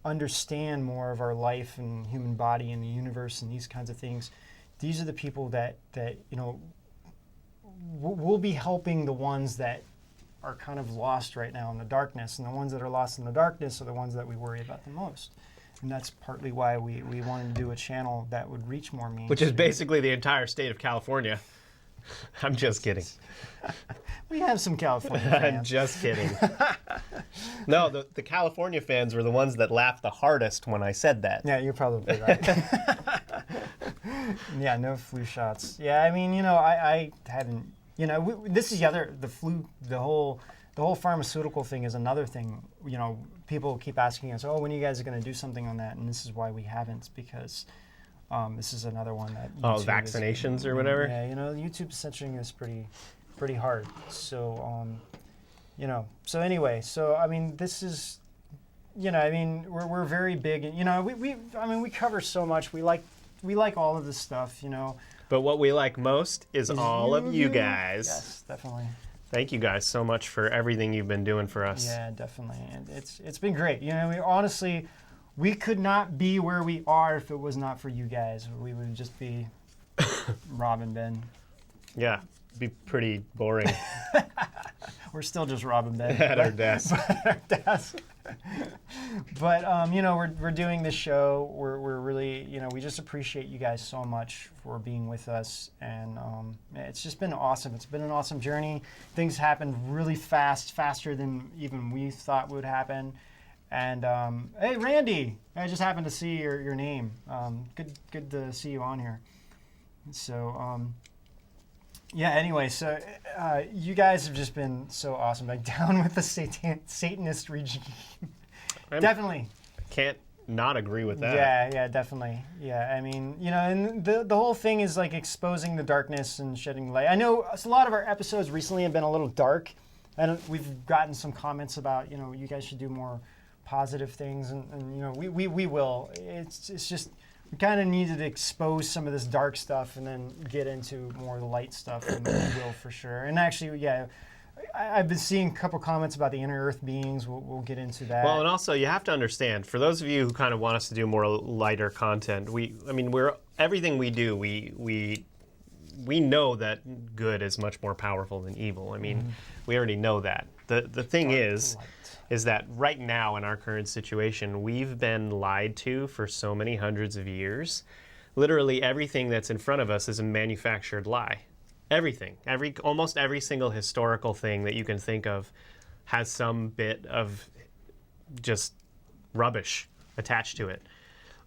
understand more of our life and human body and the universe and these kinds of things. These are the people that will be helping the ones that are kind of lost right now in the darkness. And the ones that are lost in the darkness are the ones that we worry about the most. And that's partly why we wanted to do a channel that would reach more mainstream.
Which is basically the entire state of California. I'm just kidding.
We have some California fans.
I'm just kidding. No, the California fans were the ones that laughed the hardest when I said that.
Yeah, you're probably right. Yeah, no flu shots. Yeah, I mean, I haven't, this is the whole the whole pharmaceutical thing is another thing. You know, people keep asking us, "Oh, when are you guys going to do something on that?" And this is why we haven't, because this is another one that YouTube
vaccinations or whatever.
Yeah, you know, YouTube censoring is pretty hard. So, you know, so anyway, so I mean, this is, you know, I mean, we're very big, and you know, we cover so much. We like all of this stuff, you know.
But what we like most is all of you guys.
Yes, definitely.
Thank you guys so much for everything you've been doing for us.
Yeah, definitely. And it's been great. You know, honestly, we could not be where we are if it was not for you guys. We would just be Rob and Ben.
Yeah, it'd be pretty boring
We're still just Rob and Ben.
at our desk.
But you know, we're doing this show. We're really, you know, we just appreciate you guys so much for being with us, and it's just been awesome. It's been an awesome journey. Things happened really fast, faster than even we thought would happen. And hey, Randy, I just happened to see your name. Good to see you on here. So. Yeah, anyway, so you guys have just been so awesome. Like, down with the Satanist regime. Definitely.
Can't not agree with that.
Yeah, definitely. Yeah, I mean, you know, and the whole thing is like exposing the darkness and shedding light. I know a lot of our episodes recently have been a little dark, and we've gotten some comments about, you know, you guys should do more positive things, and you know, we will. It's just... We kind of needed to expose some of this dark stuff and then get into more of the light stuff, and we will for sure. And actually, yeah, I've been seeing a couple comments about the inner earth beings. We'll get into that.
Well, and also you have to understand, for those of you who kind of want us to do more lighter content, we're everything we do, we know that good is much more powerful than evil. I mean, we already know that. The thing is that right now in our current situation, we've been lied to for so many hundreds of years. Literally everything that's in front of us is a manufactured lie. Everything, almost every single historical thing that you can think of has some bit of just rubbish attached to it.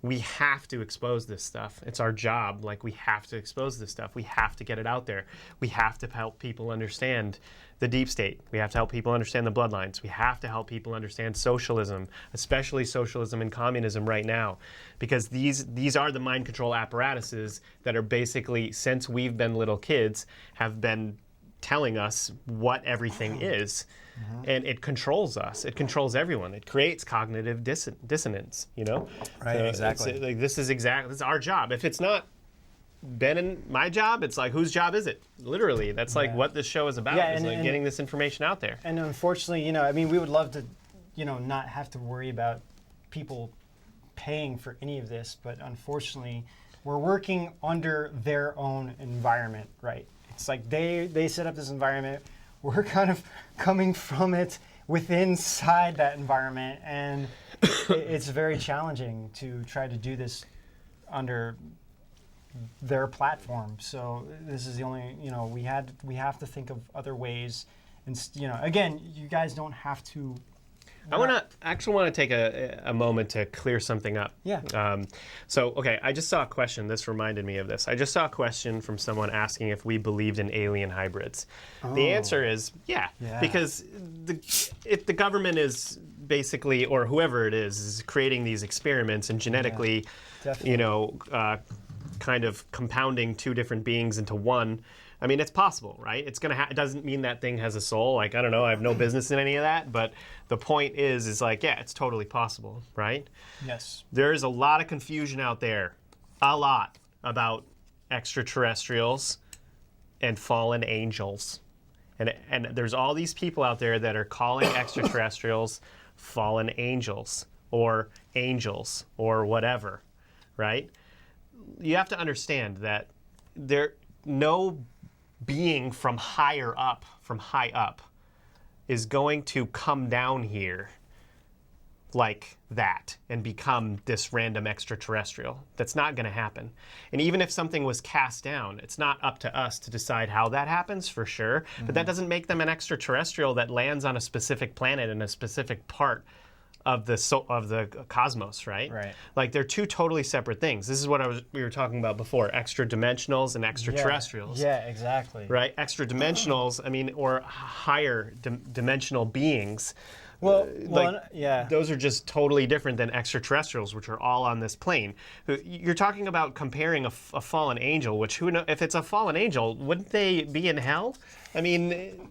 We have to expose this stuff. It's our job. Like, we have to expose this stuff. We have to get it out there. We have to help people understand the deep state. We have to help people understand the bloodlines. We have to help people understand socialism, especially socialism and communism right now, because these are the mind control apparatuses that are basically, since we've been little kids, have been telling us what everything is. And it controls us. It controls everyone. It creates cognitive dissonance, you know?
Right, exactly.
Like, this is our job. If it's not Ben and my job, it's like, whose job is it? Literally, that's like what this show is about, is like getting this information out there.
And unfortunately, you know, I mean, we would love to, you know, not have to worry about people paying for any of this, but unfortunately, we're working under their own environment, right? It's like they set up this environment. We're kind of coming from it inside that environment, and it's very challenging to try to do this under their platform. So this is the only, you know, we have to think of other ways, and you know, again, you guys don't have to.
I want to take a moment to clear something up.
Yeah.
Okay, I just saw a question. This reminded me of this. I just saw a question from someone asking if we believed in alien hybrids. The answer is yeah. Because if the government is basically, or whoever it is creating these experiments and genetically, you know, kind of compounding two different beings into one. I mean, it's possible, right? It's gonna. It doesn't mean that thing has a soul. Like, I don't know. I have no business in any of that. But the point is like, yeah, it's totally possible, right?
Yes.
There is a lot of confusion out there, a lot, about extraterrestrials and fallen angels, and there's all these people out there that are calling extraterrestrials fallen angels or whatever, right? You have to understand that no being from high up is going to come down here like that and become this random extraterrestrial. That's not going to happen. And even if something was cast down, it's not up to us to decide how that happens, for sure. But that doesn't make them an extraterrestrial that lands on a specific planet in a specific part of the cosmos, right?
Right.
Like they're two totally separate things. This is what we were talking about before: extra dimensionals and extraterrestrials.
Yeah, exactly.
Right, extra dimensionals. I mean, or higher dimensional beings.
Well,
like
yeah.
those are just totally different than extraterrestrials, which are all on this plane. You're talking about comparing a fallen angel, which who know if it's a fallen angel, wouldn't they be in hell? I mean,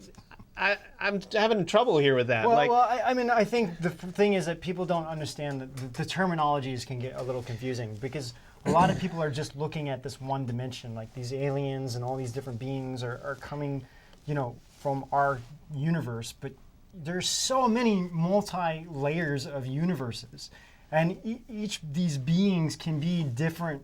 I'm having trouble here with that.
Well, I mean, I think the thing is that people don't understand that the terminologies can get a little confusing because a lot of people are just looking at this one dimension, like these aliens and all these different beings are coming, from our universe, but there's so many multi-layers of universes, and each of these beings can be different.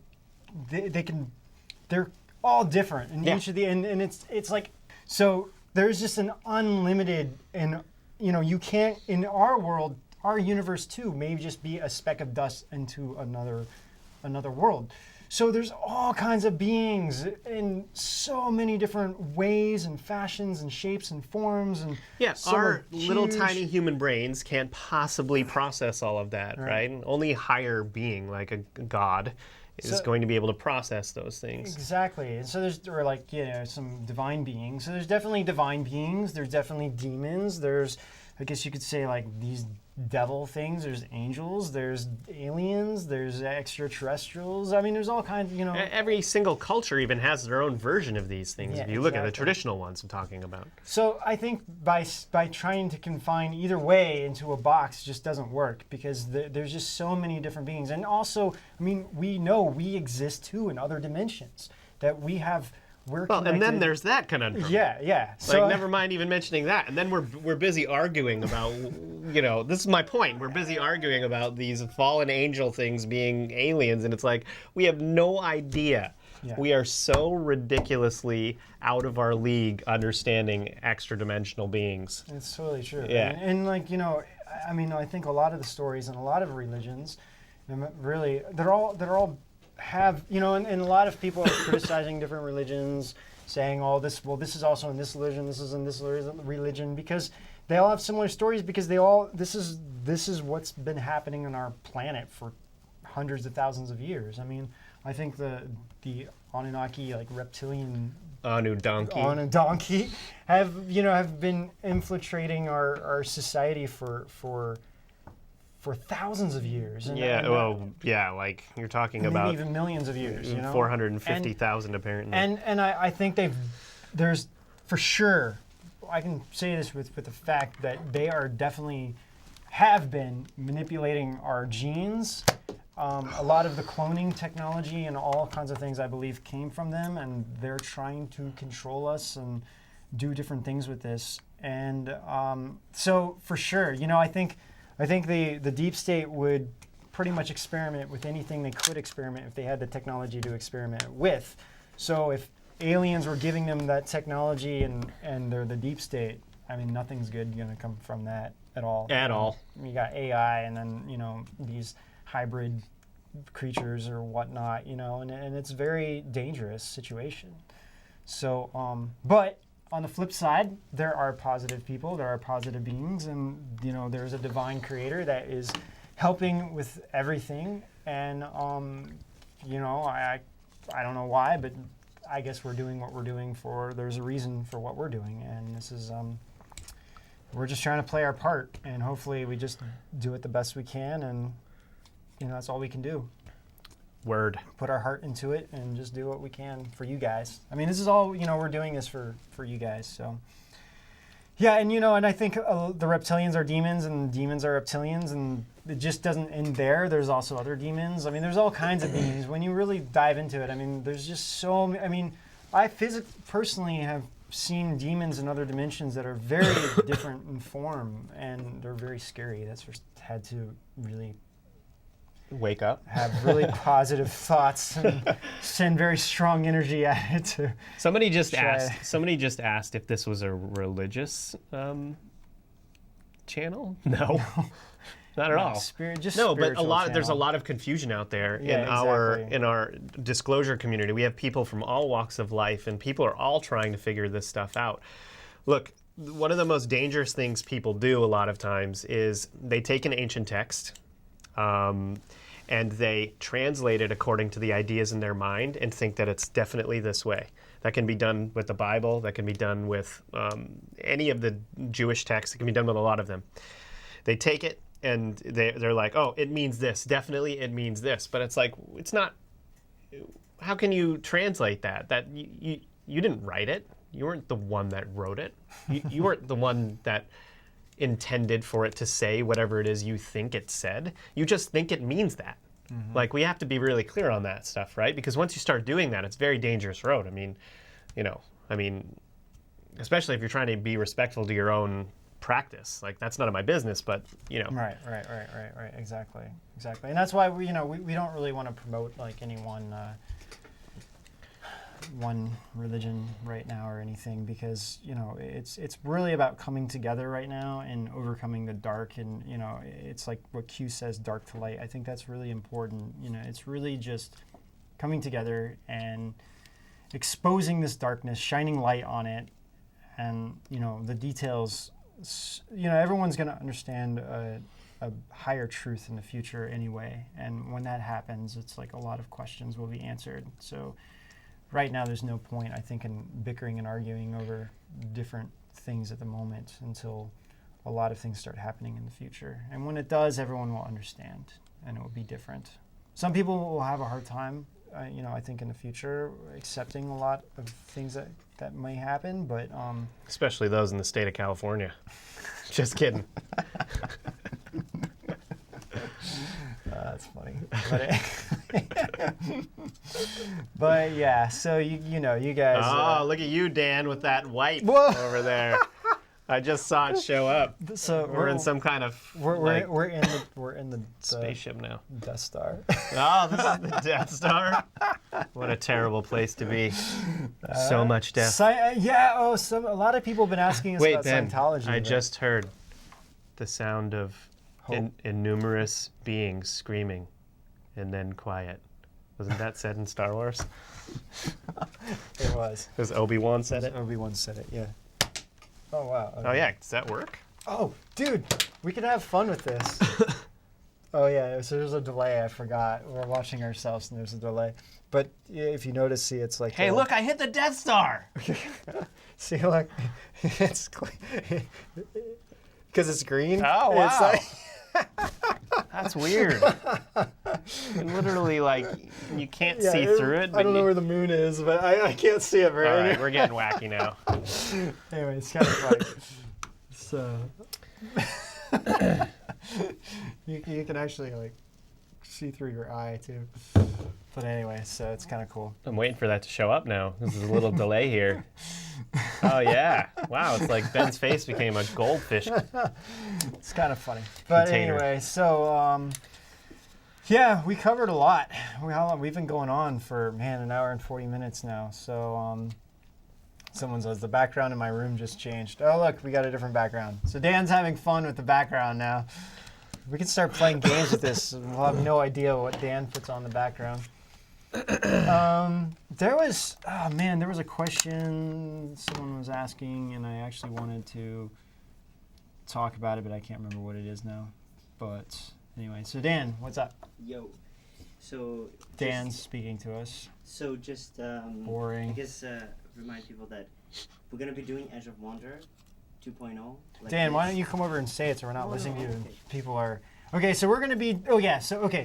They're all different, and each of the and it's like so. There's just an unlimited, and you can't in our world, our universe too, maybe just be a speck of dust into another world. So there's all kinds of beings in so many different ways and fashions and shapes and forms and
our little tiny human brains can't possibly process all of that, right? Only higher being like a god is going to be able to process those things.
Exactly. And so there are some divine beings. So there's definitely divine beings. There's definitely demons. There's, I guess you could say, like these devil things. There's angels. There's aliens. There's extraterrestrials. I mean, there's all kinds.
Every single culture even has their own version of these things.
Yeah,
if you look at the traditional ones I'm talking about.
So I think by trying to confine either way into a box just doesn't work because there's just so many different beings. And also, I mean, we know we exist too in other dimensions that we have.
And then there's that conundrum.
Yeah.
So never mind even mentioning that. And then we're busy arguing about, this is my point. We're busy arguing about these fallen angel things being aliens, and it's like we have no idea. Yeah. We are so ridiculously out of our league understanding extra-dimensional beings.
It's totally true.
Yeah.
And I mean, I think a lot of the stories and a lot of religions, really, they're all have, and a lot of people are criticizing different religions, saying, this is also in this religion, this is in this religion, because they all have similar stories, because this is what's been happening on our planet for hundreds of thousands of years. I mean, I think the Anunnaki, like reptilian Anunnaki have been infiltrating our society for thousands of years.
Like you're talking
maybe
about
even millions of years.
450,000 apparently.
And I think there's for sure, I can say this with the fact that they are definitely have been manipulating our genes. A lot of the cloning technology and all kinds of things, I believe, came from them, and they're trying to control us and do different things with this. And so for sure, I think the deep state would pretty much experiment with anything they could experiment if they had the technology to experiment with. So if aliens were giving them that technology and they're the deep state, I mean, nothing's good going to come from that at all. You got AI and then, these hybrid creatures or whatnot, and it's a very dangerous situation. So, but on the flip side, there are positive people, there are positive beings, and there's a divine creator that is helping with everything. And I don't know why, but I guess we're doing what we're doing there's a reason for what we're doing, and this is we're just trying to play our part, and hopefully we just do it the best we can, and that's all we can do.
Word. Put
our heart into it and just do what we can for you guys. I mean, this is all, we're doing this for you guys. So, yeah, and and I think the reptilians are demons and demons are reptilians, and it just doesn't end there. There's also other demons. I mean, there's all kinds of beings. When you really dive into it, I mean, there's just so many. I mean, I personally have seen demons in other dimensions that are very different in form, and they're very scary. That's just had to really
wake up,
have really positive thoughts, and send very strong energy at it.
Somebody just asked if this was a religious channel. No, not at all. But there's a lot of confusion out there in our disclosure community. We have people from all walks of life, and people are all trying to figure this stuff out. Look, one of the most dangerous things people do a lot of times is they take an ancient text and they translate it according to the ideas in their mind and think that it's definitely this way. That can be done with the Bible. That can be done with any of the Jewish texts. It can be done with a lot of them. They take it and they're like, oh, it means this. Definitely it means this. But it's like, it's not. How can you translate that? That you didn't write it. You weren't the one that wrote it. You weren't the one that intended for it to say whatever it is you think it said. You just think it means that. Mm-hmm. Like, we have to be really clear on that stuff, right? Because once you start doing that, it's a very dangerous road. I mean, especially if you're trying to be respectful to your own practice. Like, that's none of my business, but,
Right. Exactly. And that's why we don't really want to promote, like, any one religion right now or anything, because it's really about coming together right now and overcoming the dark. And it's like what Q says, dark to light. I think that's really important. It's really just coming together and exposing this darkness, shining light on it, and the details. Everyone's going to understand a higher truth in the future anyway, and when that happens, it's like a lot of questions will be answered. So right now, there's no point, I think, in bickering and arguing over different things at the moment until a lot of things start happening in the future. And when it does, everyone will understand, and it will be different. Some people will have a hard time, I think, in the future, accepting a lot of things that may happen, but...
especially those in the state of California. Just kidding.
That's funny. But yeah, so you guys.
Oh, look at you, Dan, with that white
Whoa.
over there. I just saw it show up.
So
we're in some kind of
we're in the
spaceship now.
Death Star.
Oh, this is the Death Star. What a terrible place to be. So much death.
A lot of people have been asking us about
Ben,
Scientology.
I just heard the sound of innumerous beings screaming, and then quiet. Wasn't that said in Star Wars?
It was.
Because Obi-Wan said it?
Obi-Wan said it, yeah. Oh, wow. Okay.
Oh, yeah. Does that work?
Oh, dude, we can have fun with this. Oh, yeah, so there's a delay. I forgot. We're watching ourselves, and there's a delay. But if you notice, see, it's like...
Hey, look, I hit the Death Star!
See, look, it's... Because it's green?
Oh, wow.
It's like...
That's weird. And literally, you can't see through it.
I don't know where the moon is, but I can't see it very well.
All right, we're getting wacky now.
Anyway, it's kind of funny. So, you can actually, see through your eye, too. But anyway, so it's kind of cool.
I'm waiting for that to show up now. This is a little delay here. Oh, yeah. Wow, it's like Ben's face became a goldfish.
It's kind of funny. But
container.
Anyway, so, yeah, we covered a lot. We've been going on for, an hour and 40 minutes now. So, someone says, the background in my room just changed. Oh, look, we got a different background. So Dan's having fun with the background now. We can start playing games with this. We'll have no idea what Dan puts on the background. There was a question someone was asking, and I actually wanted to talk about it, but I can't remember what it is now. But anyway, so Dan, what's up?
Yo. So
Dan's speaking to us.
So just
boring.
I guess remind people that we're gonna be doing Edge of Wonder 2.0.
Dan, why don't you come over and say it so we're not listening to you and people are... Okay, so we're going to be...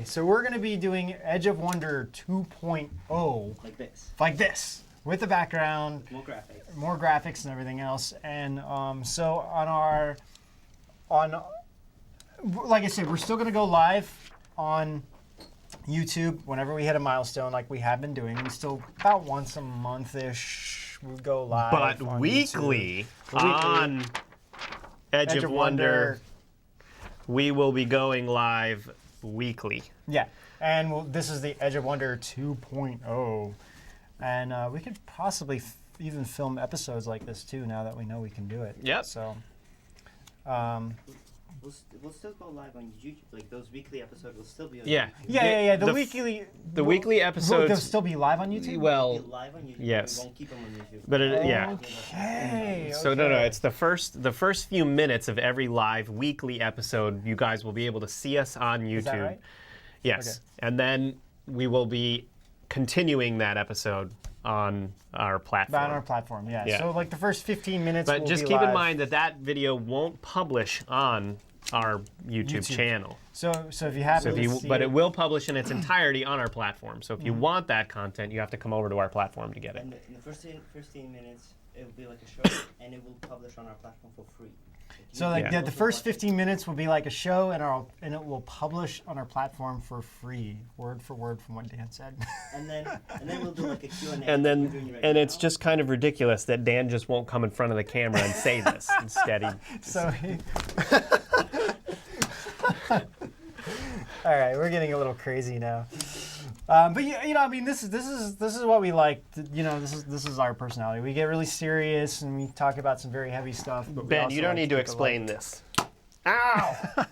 So we're going to be doing Edge of Wonder 2.0. Like this. With the background.
More graphics.
More graphics and everything else. And so like I said, we're still going to go live on YouTube whenever we hit a milestone like we have been doing. We still, about once a month-ish, we go live.
But
on
weekly on Edge of Wonder. We will be going live weekly.
Yeah, and this is the Edge of Wonder 2.0. And we could possibly even film episodes like this too, now that we know we can do it.
Yep.
So,
We'll still go live on YouTube. Like those weekly episodes will still be on
Yeah.
YouTube.
Yeah. The
The
weekly.
weekly
They'll
episodes.
still be live on YouTube.
They'll
Well,
be live on YouTube.
yes.
We won't keep them on YouTube.
but yeah.
Okay.
So no, it's the first few minutes of every live weekly episode. You guys will be able to see us on YouTube.
Is that right?
Yes,
Okay.
and then we will be continuing that episode on our platform.
On our platform, yeah.
Yeah.
So like the first 15 minutes.
But
will
just
be
keep in
live.
mind that video won't publish on our YouTube
YouTube.
channal.
So if you happen to see
But it will publish in its entirety on our platform. So if
Mm-hmm.
you want that content, you have to come over to our platform to get it.
And in the first 15 minutes, it will be like a show, and it will publish on our platform for free.
So like
Yeah.
the first 15 minutes will be like a show, and it will publish on our platform for free, word for word from what Dan said.
And then we'll do like a Q&A.
And
like we're doing
then,
right
and it's
now.
just kind of ridiculous that Dan just won't come in front of the camera and say this. Instead, he
So, all right, we're getting a little crazy now. But I mean, this is what we like. This is our personality. We get really serious and we talk about some very heavy stuff. But we
Ben,
also
you don't
like
need to
take a
explain this. Ow!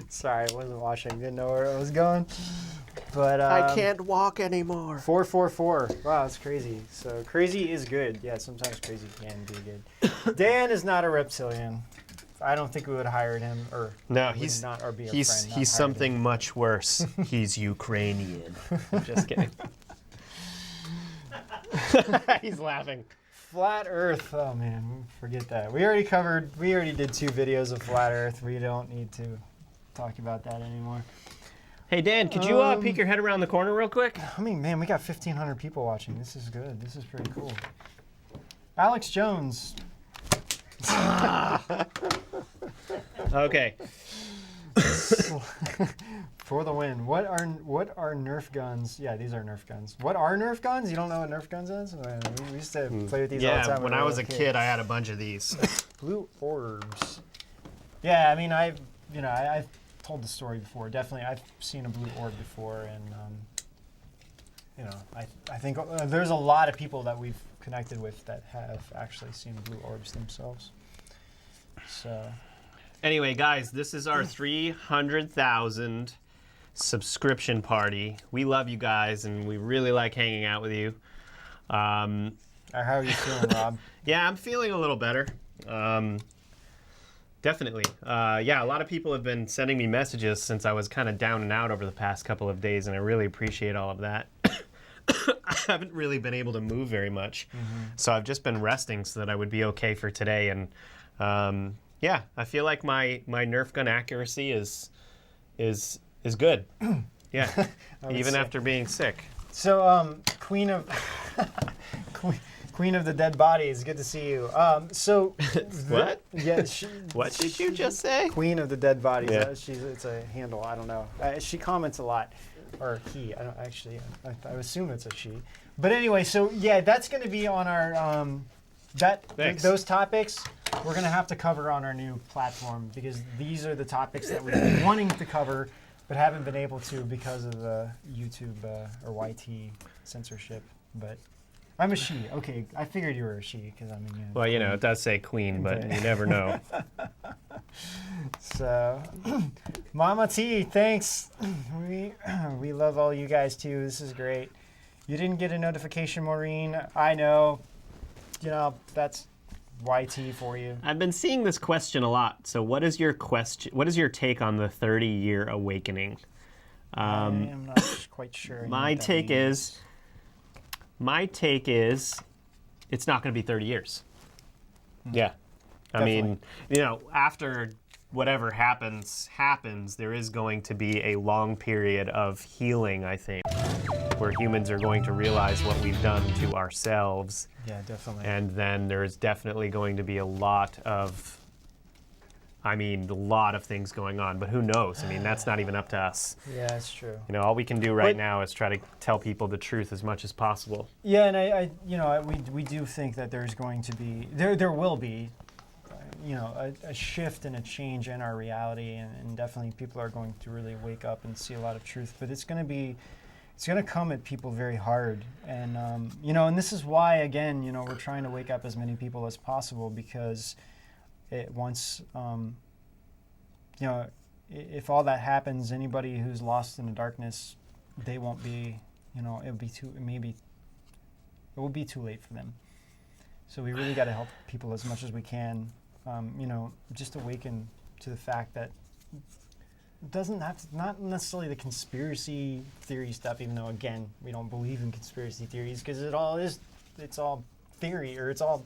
Sorry, I wasn't watching. Didn't know where I was going. But
I can't walk anymore.
444. Wow, that's crazy. So crazy is good. Yeah, sometimes crazy can be good. Dan is not a reptilian. I don't think we would hire him or
No,
would
he's
not or be a
he's
friend. not
he's
hire
something much worse. He's Ukrainian. I'm just kidding. He's laughing.
Flat Earth. Oh man, forget that. We already did 2 videos of Flat Earth. We don't need to talk about that anymore.
Hey Dan, could you peek your head around the corner real quick?
I mean, man, we got 1,500 people watching. This is good. This is pretty cool. Alex Jones.
Okay.
For the win. What are Nerf guns? Yeah, these are Nerf guns. What are Nerf guns? You don't know what Nerf guns is? We used to play with these all the
Yeah,
time.
when
we
I
were
was a
little
kid, I had a bunch of these.
Blue orbs. Yeah, I mean, I've told the story before. Definitely, I've seen a blue orb before, and I think there's a lot of people that we've connected with that have actually seen blue orbs themselves. So.
Anyway, guys, this is our 300,000 subscription party. We love you guys, and we really like hanging out with you.
How are you feeling, Rob?
Yeah, I'm feeling a little better. Definitely. Yeah, a lot of people have been sending me messages since I was kind of down and out over the past couple of days, and I really appreciate all of that. I haven't really been able to move very much, so I've just been resting so that I would be okay for today. And yeah, I feel like my Nerf gun accuracy is good. Yeah, even
say.
after being sick.
So, Queen of Queen of the Dead Bodies, good to see you.
What?
Yeah,
What did you just say?
Queen of the Dead Bodies.
Yeah.
It's a handle. I don't know. She comments a lot, or he. I don't actually. I assume it's a she. But anyway, so yeah, that's going to be on our
Thanks.
those topics. We're going to have to cover on our new platform because these are the topics that we've been wanting to cover, but haven't been able to because of the YouTube or YT censorship. But I'm a she. Okay, I figured you were a she because I mean.
Well, you know, it does say queen, but you never know.
So, Mama T, thanks. We love all you guys too. This is great. You didn't get a notification, Maureen. I know. You know, that's YT for you.
I've been seeing this question a lot. So, what is your question? What is your take on the 30-year awakening?
I am not quite sure. I know
My
what that
take
means.
is, it's not going to be 30 years. Yeah, I mean, you know, after whatever happens, there is going to be a long period of healing, I think, where humans are going to realize what we've done to ourselves.
Yeah, definitely.
And then there's definitely going to be a lot of things going on, but who knows? I mean, that's not even up to us.
Yeah, that's true.
You know, all we can do right now is try to tell people the truth as much as possible.
Yeah, and we do think that there's going to be, there will be, a shift and a change in our reality, and definitely people are going to really wake up and see a lot of truth. But it's going to come at people very hard, and and this is why, again, we're trying to wake up as many people as possible because once you know, if all that happens, anybody who's lost in the darkness, they won't be, you know, it will be too late for them. So we really got to help people as much as we can, you know, just awaken to the fact that it doesn't have to, not necessarily the conspiracy theory stuff, even though, again, we don't believe in conspiracy theories because it's all theory, or it's all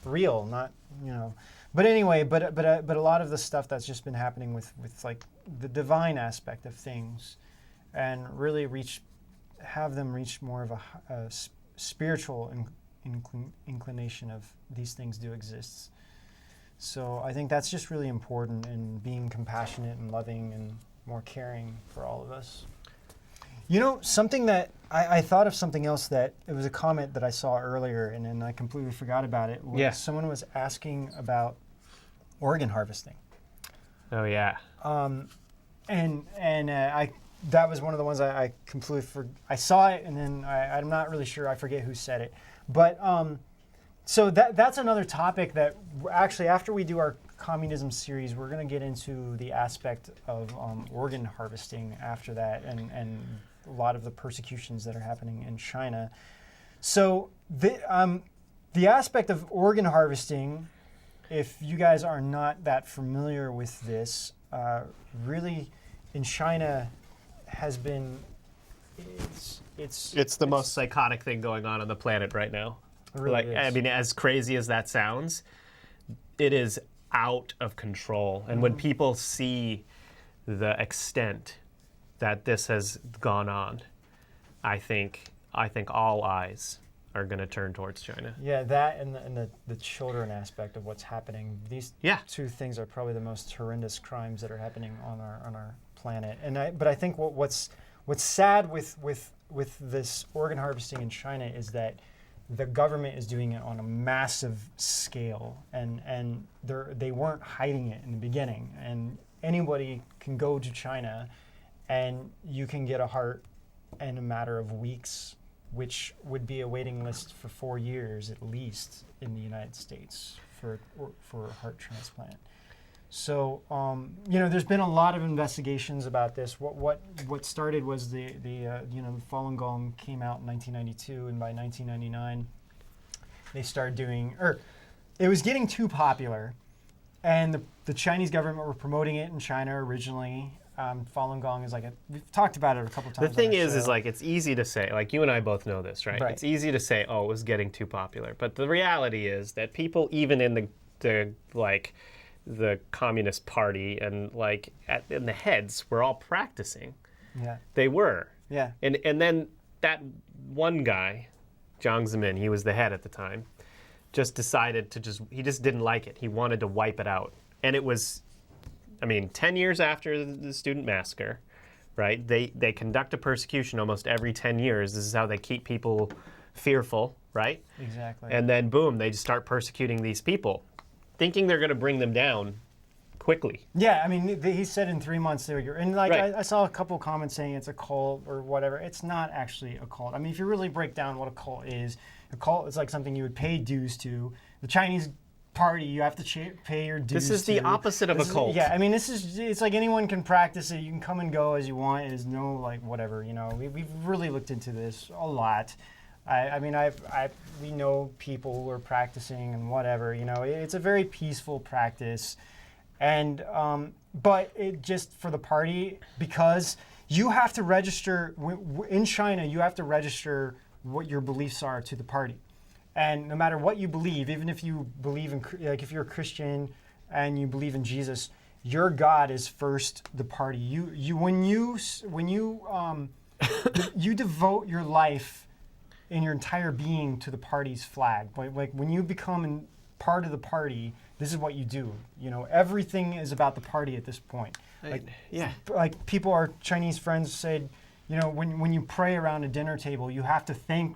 real, not, you know. But anyway, but a lot of the stuff that's just been happening with like the divine aspect of things, and really have them reach more of a spiritual inclination of these things do exist. So I think that's just really important, in being compassionate and loving and more caring for all of us. You know, something that I thought of something else, that it was a comment that I saw earlier, and then I completely forgot about it. Someone was asking about organ harvesting.
Oh yeah.
That was one of the ones I completely I saw it, and then I'm not really sure. I forget who said it, but so that's another topic that actually, after we do our communism series, we're going to get into the aspect of organ harvesting after that, and a lot of the persecutions that are happening in China. So the aspect of organ harvesting, if you guys are not that familiar with this, really in China has been,
it's the most psychotic thing going on the planet right now.
It really is.
I mean, as crazy as that sounds, it is out of control. And when people see the extent that this has gone on, I think all eyes are going to turn towards China.
Yeah, that and the children aspect of what's happening. These two things are probably the most horrendous crimes that are happening on our planet. But I think what's sad with this organ harvesting in China is that the government is doing it on a massive scale, and they weren't hiding it in the beginning. And anybody can go to China, and you can get a heart in a matter of weeks, which would be a waiting list for 4 years at least in the United States for a heart transplant. So you know, there's been a lot of investigations about this. What started was the Falun Gong came out in 1992, and by 1999 they started doing, it was getting too popular, and the Chinese government were promoting it in China originally. Falun Gong is we've talked about it a couple times.
The thing is like, it's easy to say, like you and I both know this, right?
Right.
It's easy to say, oh, it was getting too popular. But the reality is that people, even in the Communist Party and in the heads, were all practicing.
Yeah.
They were.
Yeah.
And then that one guy, Jiang Zemin, he was the head at the time, just decided he just didn't like it. He wanted to wipe it out. And it was, 10 years after the student massacre, right? They conduct a persecution almost every 10 years. This is how they keep people fearful, right?
Exactly.
And then boom, they just start persecuting these people, thinking they're going to bring them down quickly.
Yeah, he said in 3 months they were, and
Right.
I saw a couple comments saying it's a cult or whatever. It's not actually a cult. If you really break down what a cult is like something you would pay dues to. The Chinese party, you have to pay your dues.
This is the opposite of a cult.
It's like anyone can practice it. You can come and go as you want. There's no whatever. We've really looked into this a lot. We know people who are practicing and whatever. It's a very peaceful practice, and but it just for the party, because you have to register in China. You have to register what your beliefs are to the party. And no matter what you believe, even if you believe in, if you're a Christian and you believe in Jesus, your God is first the party. When you you devote your life and your entire being to the party's flag. Like when you become part of the party, this is what you do. Everything is about the party at this point. Like our Chinese friends said, when you pray around a dinner table, you have to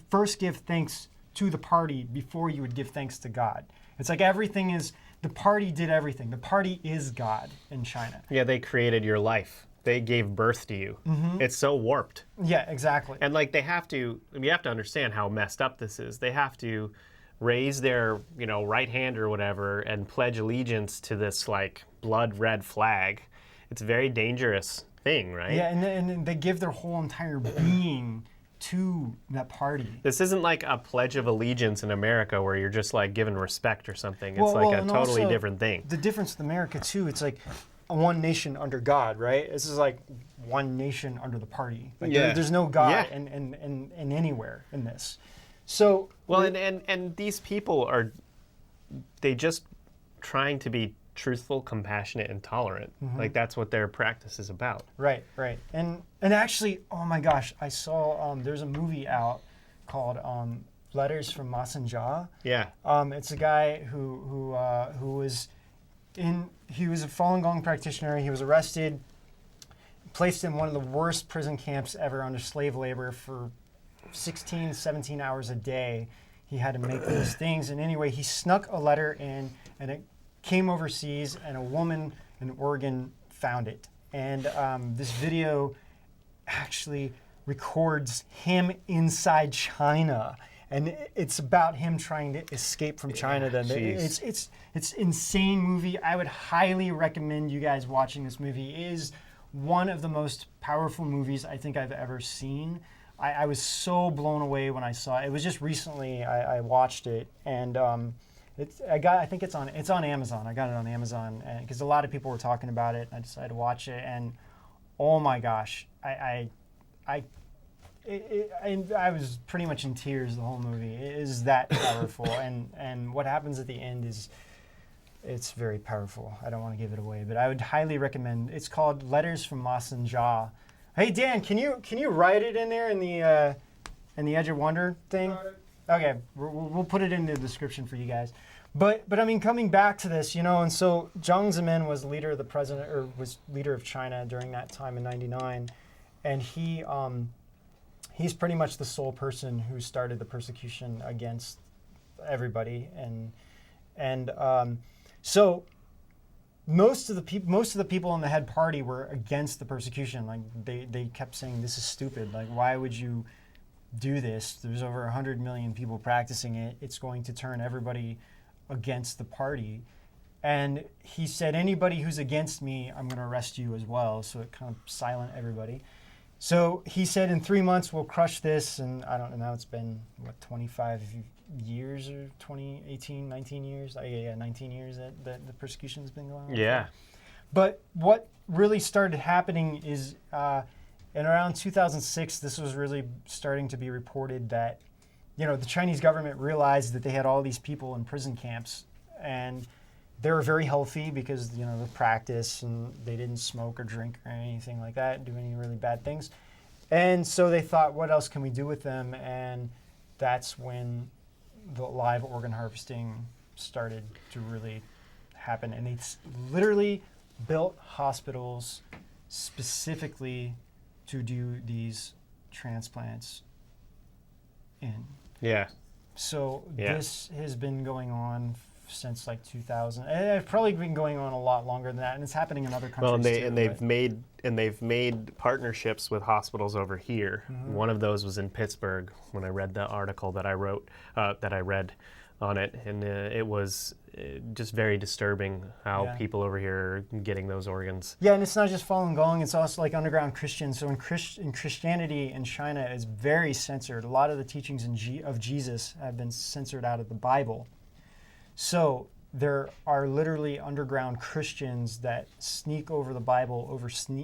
first give thanks to the party before you would give thanks to God. It's like everything is, the party did everything. The party is God in China.
Yeah, they created your life. They gave birth to you. Mm-hmm. It's so warped.
Yeah, exactly.
And you have to understand how messed up this is. They have to raise their, right hand or whatever and pledge allegiance to this like blood red flag. It's a very dangerous thing, right?
Yeah, and they give their whole entire being to that party.
This isn't like a pledge of allegiance in America where you're just like given respect or something. It's like a
and
totally
also,
different thing.
The difference with America too, it's like one nation under God, right? This is like one nation under the party. Like there's no God in anywhere in this. So
and these people are they just trying to be truthful, compassionate, and tolerant. Like that's what their practice is about.
Right. And actually, oh my gosh, I saw there's a movie out called Letters from Masanjia.
Yeah.
It's a guy who was he was a Falun Gong practitioner. He was arrested, placed in one of the worst prison camps ever under slave labor for 16, 17 hours a day. He had to make these things. And anyway, he snuck a letter in, and it came overseas, and a woman in Oregon found it. And this video actually records him inside China. And it's about him trying to escape from China. Then it's insane movie. I would highly recommend you guys watching this movie. It is one of the most powerful movies I think I've ever seen. I was so blown away when I saw it. It was just recently I watched it, and I think it's on Amazon. I got it on Amazon because a lot of people were talking about it. And I decided to watch it, and oh my gosh, I was pretty much in tears the whole movie. It is that powerful, and what happens at the end is it's very powerful. I don't want to give it away, but I would highly recommend. It's called Letters from Masanjia. Hey Dan, can you write it in there in the Edge of Wonder thing? Okay, we'll put it in the description for you guys. But I mean, coming back to this, and so Jiang Zemin was leader of was leader of China during that time in '99, and he's pretty much the sole person who started the persecution against everybody, and so most of the people in the head party were against the persecution. Like they kept saying, "This is stupid. Like, why would you do this? There's over 100 million people practicing it. It's going to turn everybody against the party." And he said, "Anybody who's against me, I'm going to arrest you as well." So it kind of silenced everybody. So he said, in 3 months, we'll crush this. And I don't know, now it's been, 25 years or 18, 19 years? 19 years that the persecution's been going on.
Yeah.
But what really started happening is in around 2006, this was really starting to be reported that, the Chinese government realized that they had all these people in prison camps, and they were very healthy because, the practice, and they didn't smoke or drink or anything like that, do any really bad things. And so they thought, what else can we do with them? And that's when the live organ harvesting started to really happen. And they literally built hospitals specifically to do these transplants in.
Yeah.
So this has been going on since like 2000. It's probably been going on a lot longer than that, and it's happening in other countries.
Well, they've made partnerships with hospitals over here. Mm-hmm. One of those was in Pittsburgh when I read the article that I read on it, and it was just very disturbing how people over here are getting those organs.
Yeah, and it's not just Falun Gong; it's also like underground Christians. So in Christianity in China is very censored. A lot of the teachings of Jesus have been censored out of the Bible. So there are literally underground Christians that sneak over the Bible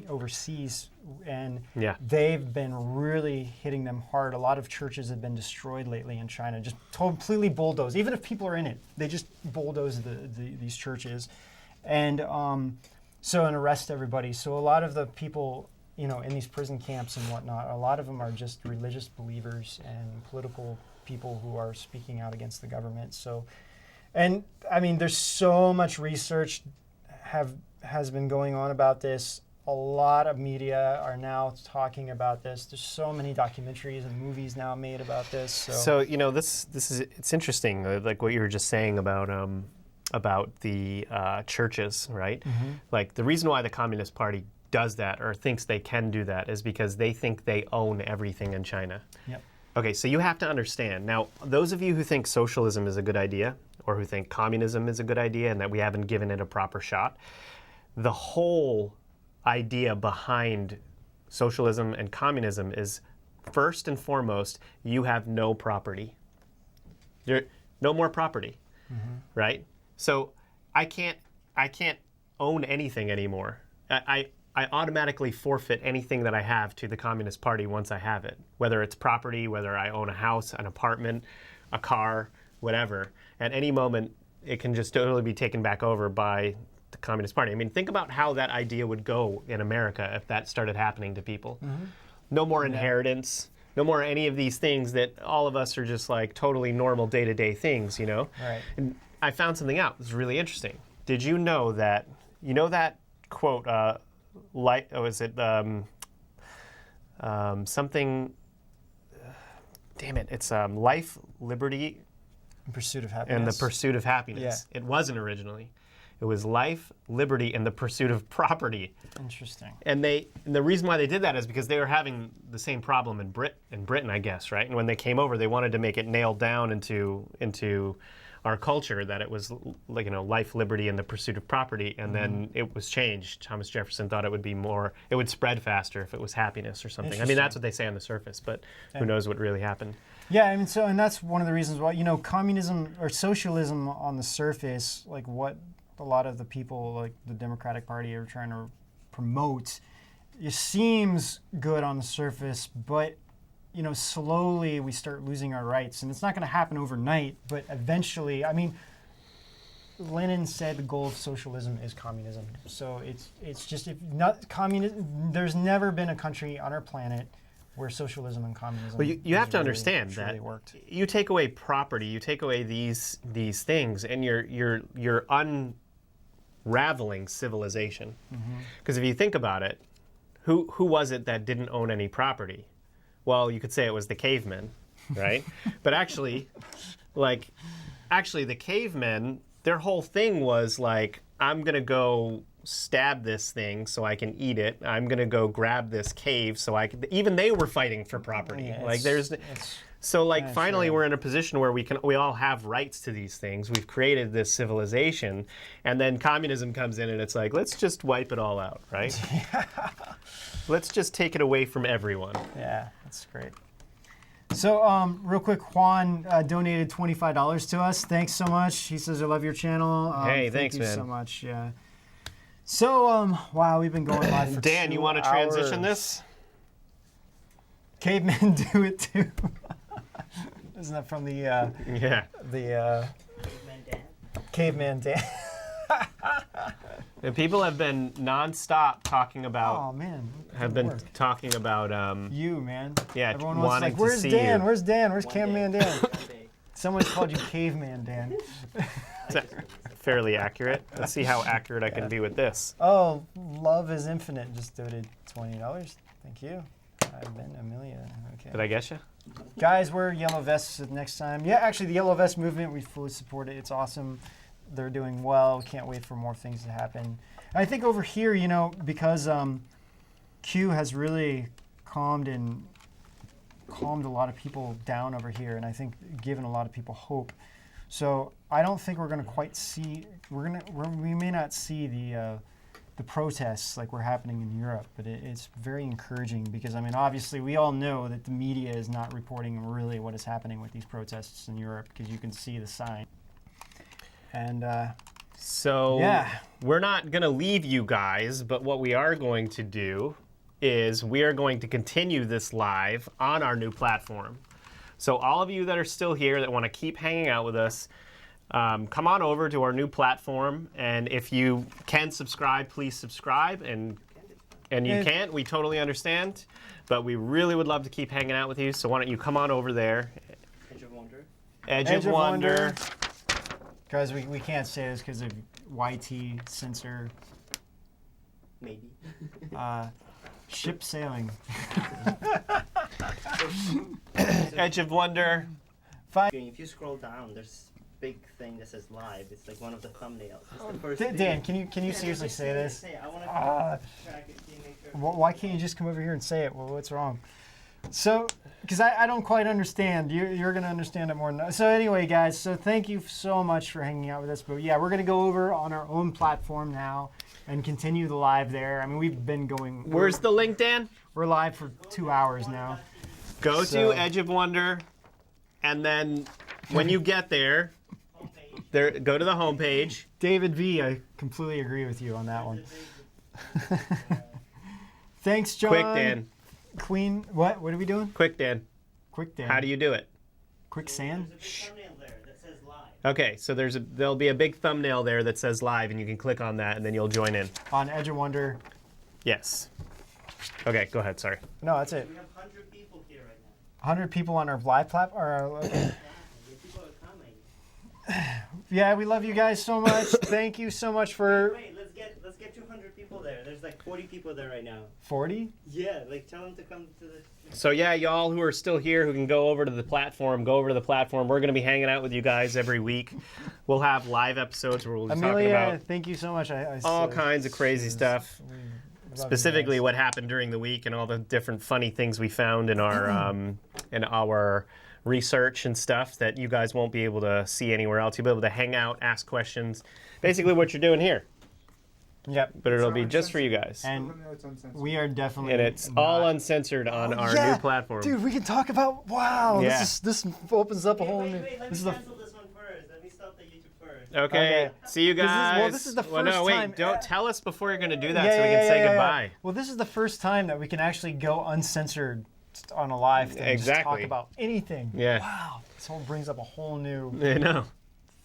overseas, and they've been really hitting them hard. A lot of churches have been destroyed lately in China, just completely bulldozed. Even if people are in it, they just bulldoze these churches, and arrest everybody. So a lot of the people, in these prison camps and whatnot, a lot of them are just religious believers and political people who are speaking out against the government. So. And I mean, there's so much research has been going on about this. A lot of media are now talking about this. There's so many documentaries and movies now made about this. So
it's interesting, like what you were just saying about the churches, right? Mm-hmm. Like the reason why the Communist Party does that or thinks they can do that is because they think they own everything in China.
Yep.
Okay, so you have to understand. Now, those of you who think socialism is a good idea, or who think communism is a good idea and that we haven't given it a proper shot, the whole idea behind socialism and communism is, first and foremost, you have no property. No more property, right? So I can't own anything anymore. I automatically forfeit anything that I have to the Communist Party once I have it, whether it's property, whether I own a house, an apartment, a car, whatever. At any moment, it can just totally be taken back over by the Communist Party. I mean, think about how that idea would go in America if that started happening to people. No more inheritance, no more any of these things that all of us are just like totally normal day-to-day things, you know?
Right.
And I found something out. It was really interesting. Did you know that quote, something, damn it, it's life, liberty,
In pursuit of happiness.
and the pursuit of happiness.
Yeah.
It wasn't originally. It was life, liberty, and the pursuit of property.
Interesting.
And the reason why they did that is because they were having the same problem in Britain, I guess, right? And when they came over, they wanted to make it nailed down into our culture that it was like, life, liberty, and the pursuit of property. And then it was changed. Thomas Jefferson thought it would spread faster if it was happiness or something. I mean, that's what they say on the surface, but who knows what really happened.
Yeah, I mean, and that's one of the reasons why, communism or socialism on the surface, like what a lot of the people, like the Democratic Party, are trying to promote, it seems good on the surface, but slowly we start losing our rights, and it's not going to happen overnight, but eventually, I mean, Lenin said the goal of socialism is communism. So it's just, if not communism, there's never been a country on our planet where socialism and communism.
Well, you have to
really,
understand
truly
that
worked.
you take away property, you take away these things, and you're unraveling civilization. Because if you think about it, who was it that didn't own any property? Well, you could say it was the cavemen, right? But actually, the cavemen, their whole thing was like, I'm gonna go stab this thing so I can eat it. I'm gonna go grab this cave so I can. Even they were fighting for property.
Yeah,
Finally,
sure.
we're in a position where we all have rights to these things. We've created this civilization, and then communism comes in, and it's like, let's just wipe it all out, right? Let's just take it away from everyone.
Yeah, that's great. So, real quick, Juan donated $25 to us. Thanks so much. He says, I love your channel.
Hey,
thank
thanks,
you
man.
so much. Yeah. So, wow, we've been going live for
Dan,
2
you want to transition
hours.
this?
Cavemen do it too. Isn't that from the
Yeah.
Caveman Dan.
Caveman Dan?
And people have been nonstop talking about.
Oh man,
Have
good
been
work.
talking about.
You man.
Yeah,
Everyone was
wanting
like,
to
"Where's
see
Dan?
you."
Where's Dan? Where's
One
Caveman
day.
Dan?"
One day.
Someone called you Caveman Dan.
Is that fairly accurate? Let's see how accurate I can be with this.
Oh, Love is Infinite just donated $20. Thank you. I've been Amelia. Okay.
Did I get you?
Guys, wear yellow vests next time. Yeah, actually, the yellow vest movement, we fully support it. It's awesome. They're doing well. Can't wait for more things to happen. I think over here, because Q has really calmed a lot of people down over here, and I think given a lot of people hope. So I don't think we're going to quite see. We may not see the protests like were happening in Europe, but it's very encouraging because, I mean, obviously we all know that the media is not reporting really what is happening with these protests in Europe because you can see the sign. And
So
Yeah.
we're not going to leave you guys, but what we are going to do is we are going to continue this live on our new platform. So all of you that are still here that want to keep hanging out with us, come on over to our new platform, and if you can subscribe, please subscribe, and you can't, we totally understand, but we really would love to keep hanging out with you, so why don't you come on over there.
Edge of Wonder.
Edge of Wonder.
guys, we can't say this because of YT censor.
Maybe.
Ship sailing.
Edge of Wonder.
If you scroll down, there's a big thing that says live. It's like one of the thumbnails. It's the first
Dan,
video.
can you seriously say this?
Say it. I want
Ah.
to track it. Make sure.
Why can't you just come over here and say it? Well, what's wrong? So, because I don't quite understand. You're going to understand it more than so. Anyway, guys, so thank you so much for hanging out with us. But yeah, we're going to go over on our own platform now and continue the live there. I mean, we've been going.
Where's the link, Dan?
We're live for 2 hours now.
Go
So-
to Edge of Wonder, and then when you get there, go to the homepage.
David V, I completely agree with you on that one. Thanks, John.
Quick, Dan.
Queen, what? What are we doing?
Quick, Dan.
Quick Dan.
How do you do it?
Quicksand?
There's a big thumbnail there that says live.
Okay, so there'll be a big thumbnail there that says live, and you can click on that, and then you'll join in.
On Edge of Wonder.
Yes. Okay, go ahead. Sorry.
No, that's it.
We have 100 people here right now.
100 people on our live platform.
Yeah, the people are coming.
Yeah, we love you guys so much. Thank you so much for
Wait, let's get 200 people there. There's like 40 people there right now.
40.
Yeah, like tell them to come to the.
So yeah, y'all who are still here who can go over to the platform, go over to the platform. We're going to be hanging out with you guys every week. We'll have live episodes where we'll be talking
Amelia,
about
thank you so much.
all kinds of crazy stuff.
We love you
Specifically
guys.
what happened during the week and all the different funny things we found in our research and stuff that you guys won't be able to see anywhere else. You'll be able to hang out, ask questions. Basically what you're doing here.
Yep.
But it'll be just for you guys.
And we are definitely.
And it's
not-
all uncensored on our
Yeah,
new platform.
Dude, we can talk about. Wow.
Yeah.
This opens up a whole new.
Wait, let
This is
me
the.
cancel this one first. Let me stop the YouTube first.
Okay.
Okay.
See you guys.
This is the
Well, no,
first
wait.
time-
Don't tell us before you're going to do that so we can say goodbye.
Well, this is the first time that we can actually go uncensored on a live thing. Just
Exactly.
talk about anything.
Yeah.
Wow. This whole brings up a whole new
I know.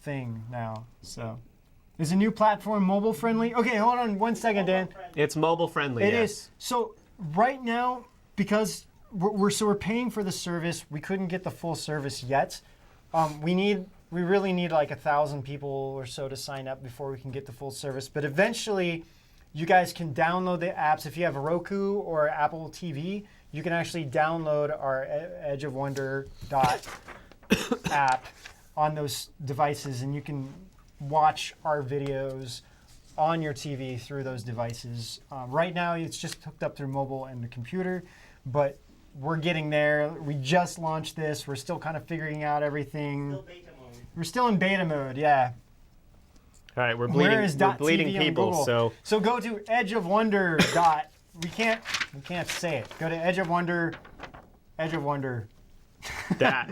thing now. So, is the new platform mobile friendly? Okay, hold on 1 second, Dan.
It's mobile friendly.
It
yes.
is. So right now, because we're paying for the service, we couldn't get the full service yet. We really need like 1,000 people or so to sign up before we can get the full service. But eventually, you guys can download the apps. If you have a Roku or Apple TV, you can actually download our Edge of Wonder app on those devices, and you can watch our videos on your TV through those devices. Right now, it's just hooked up through mobile and the computer, but we're getting there. We just launched this. We're still kind of figuring out everything.
Still beta mode.
We're still in beta mode, yeah.
All right, we're
Where is
bleeding
.tv on
people.
Google? So go to Edge of Wonder dot. We can't say it. Go to Edge of Wonder.
That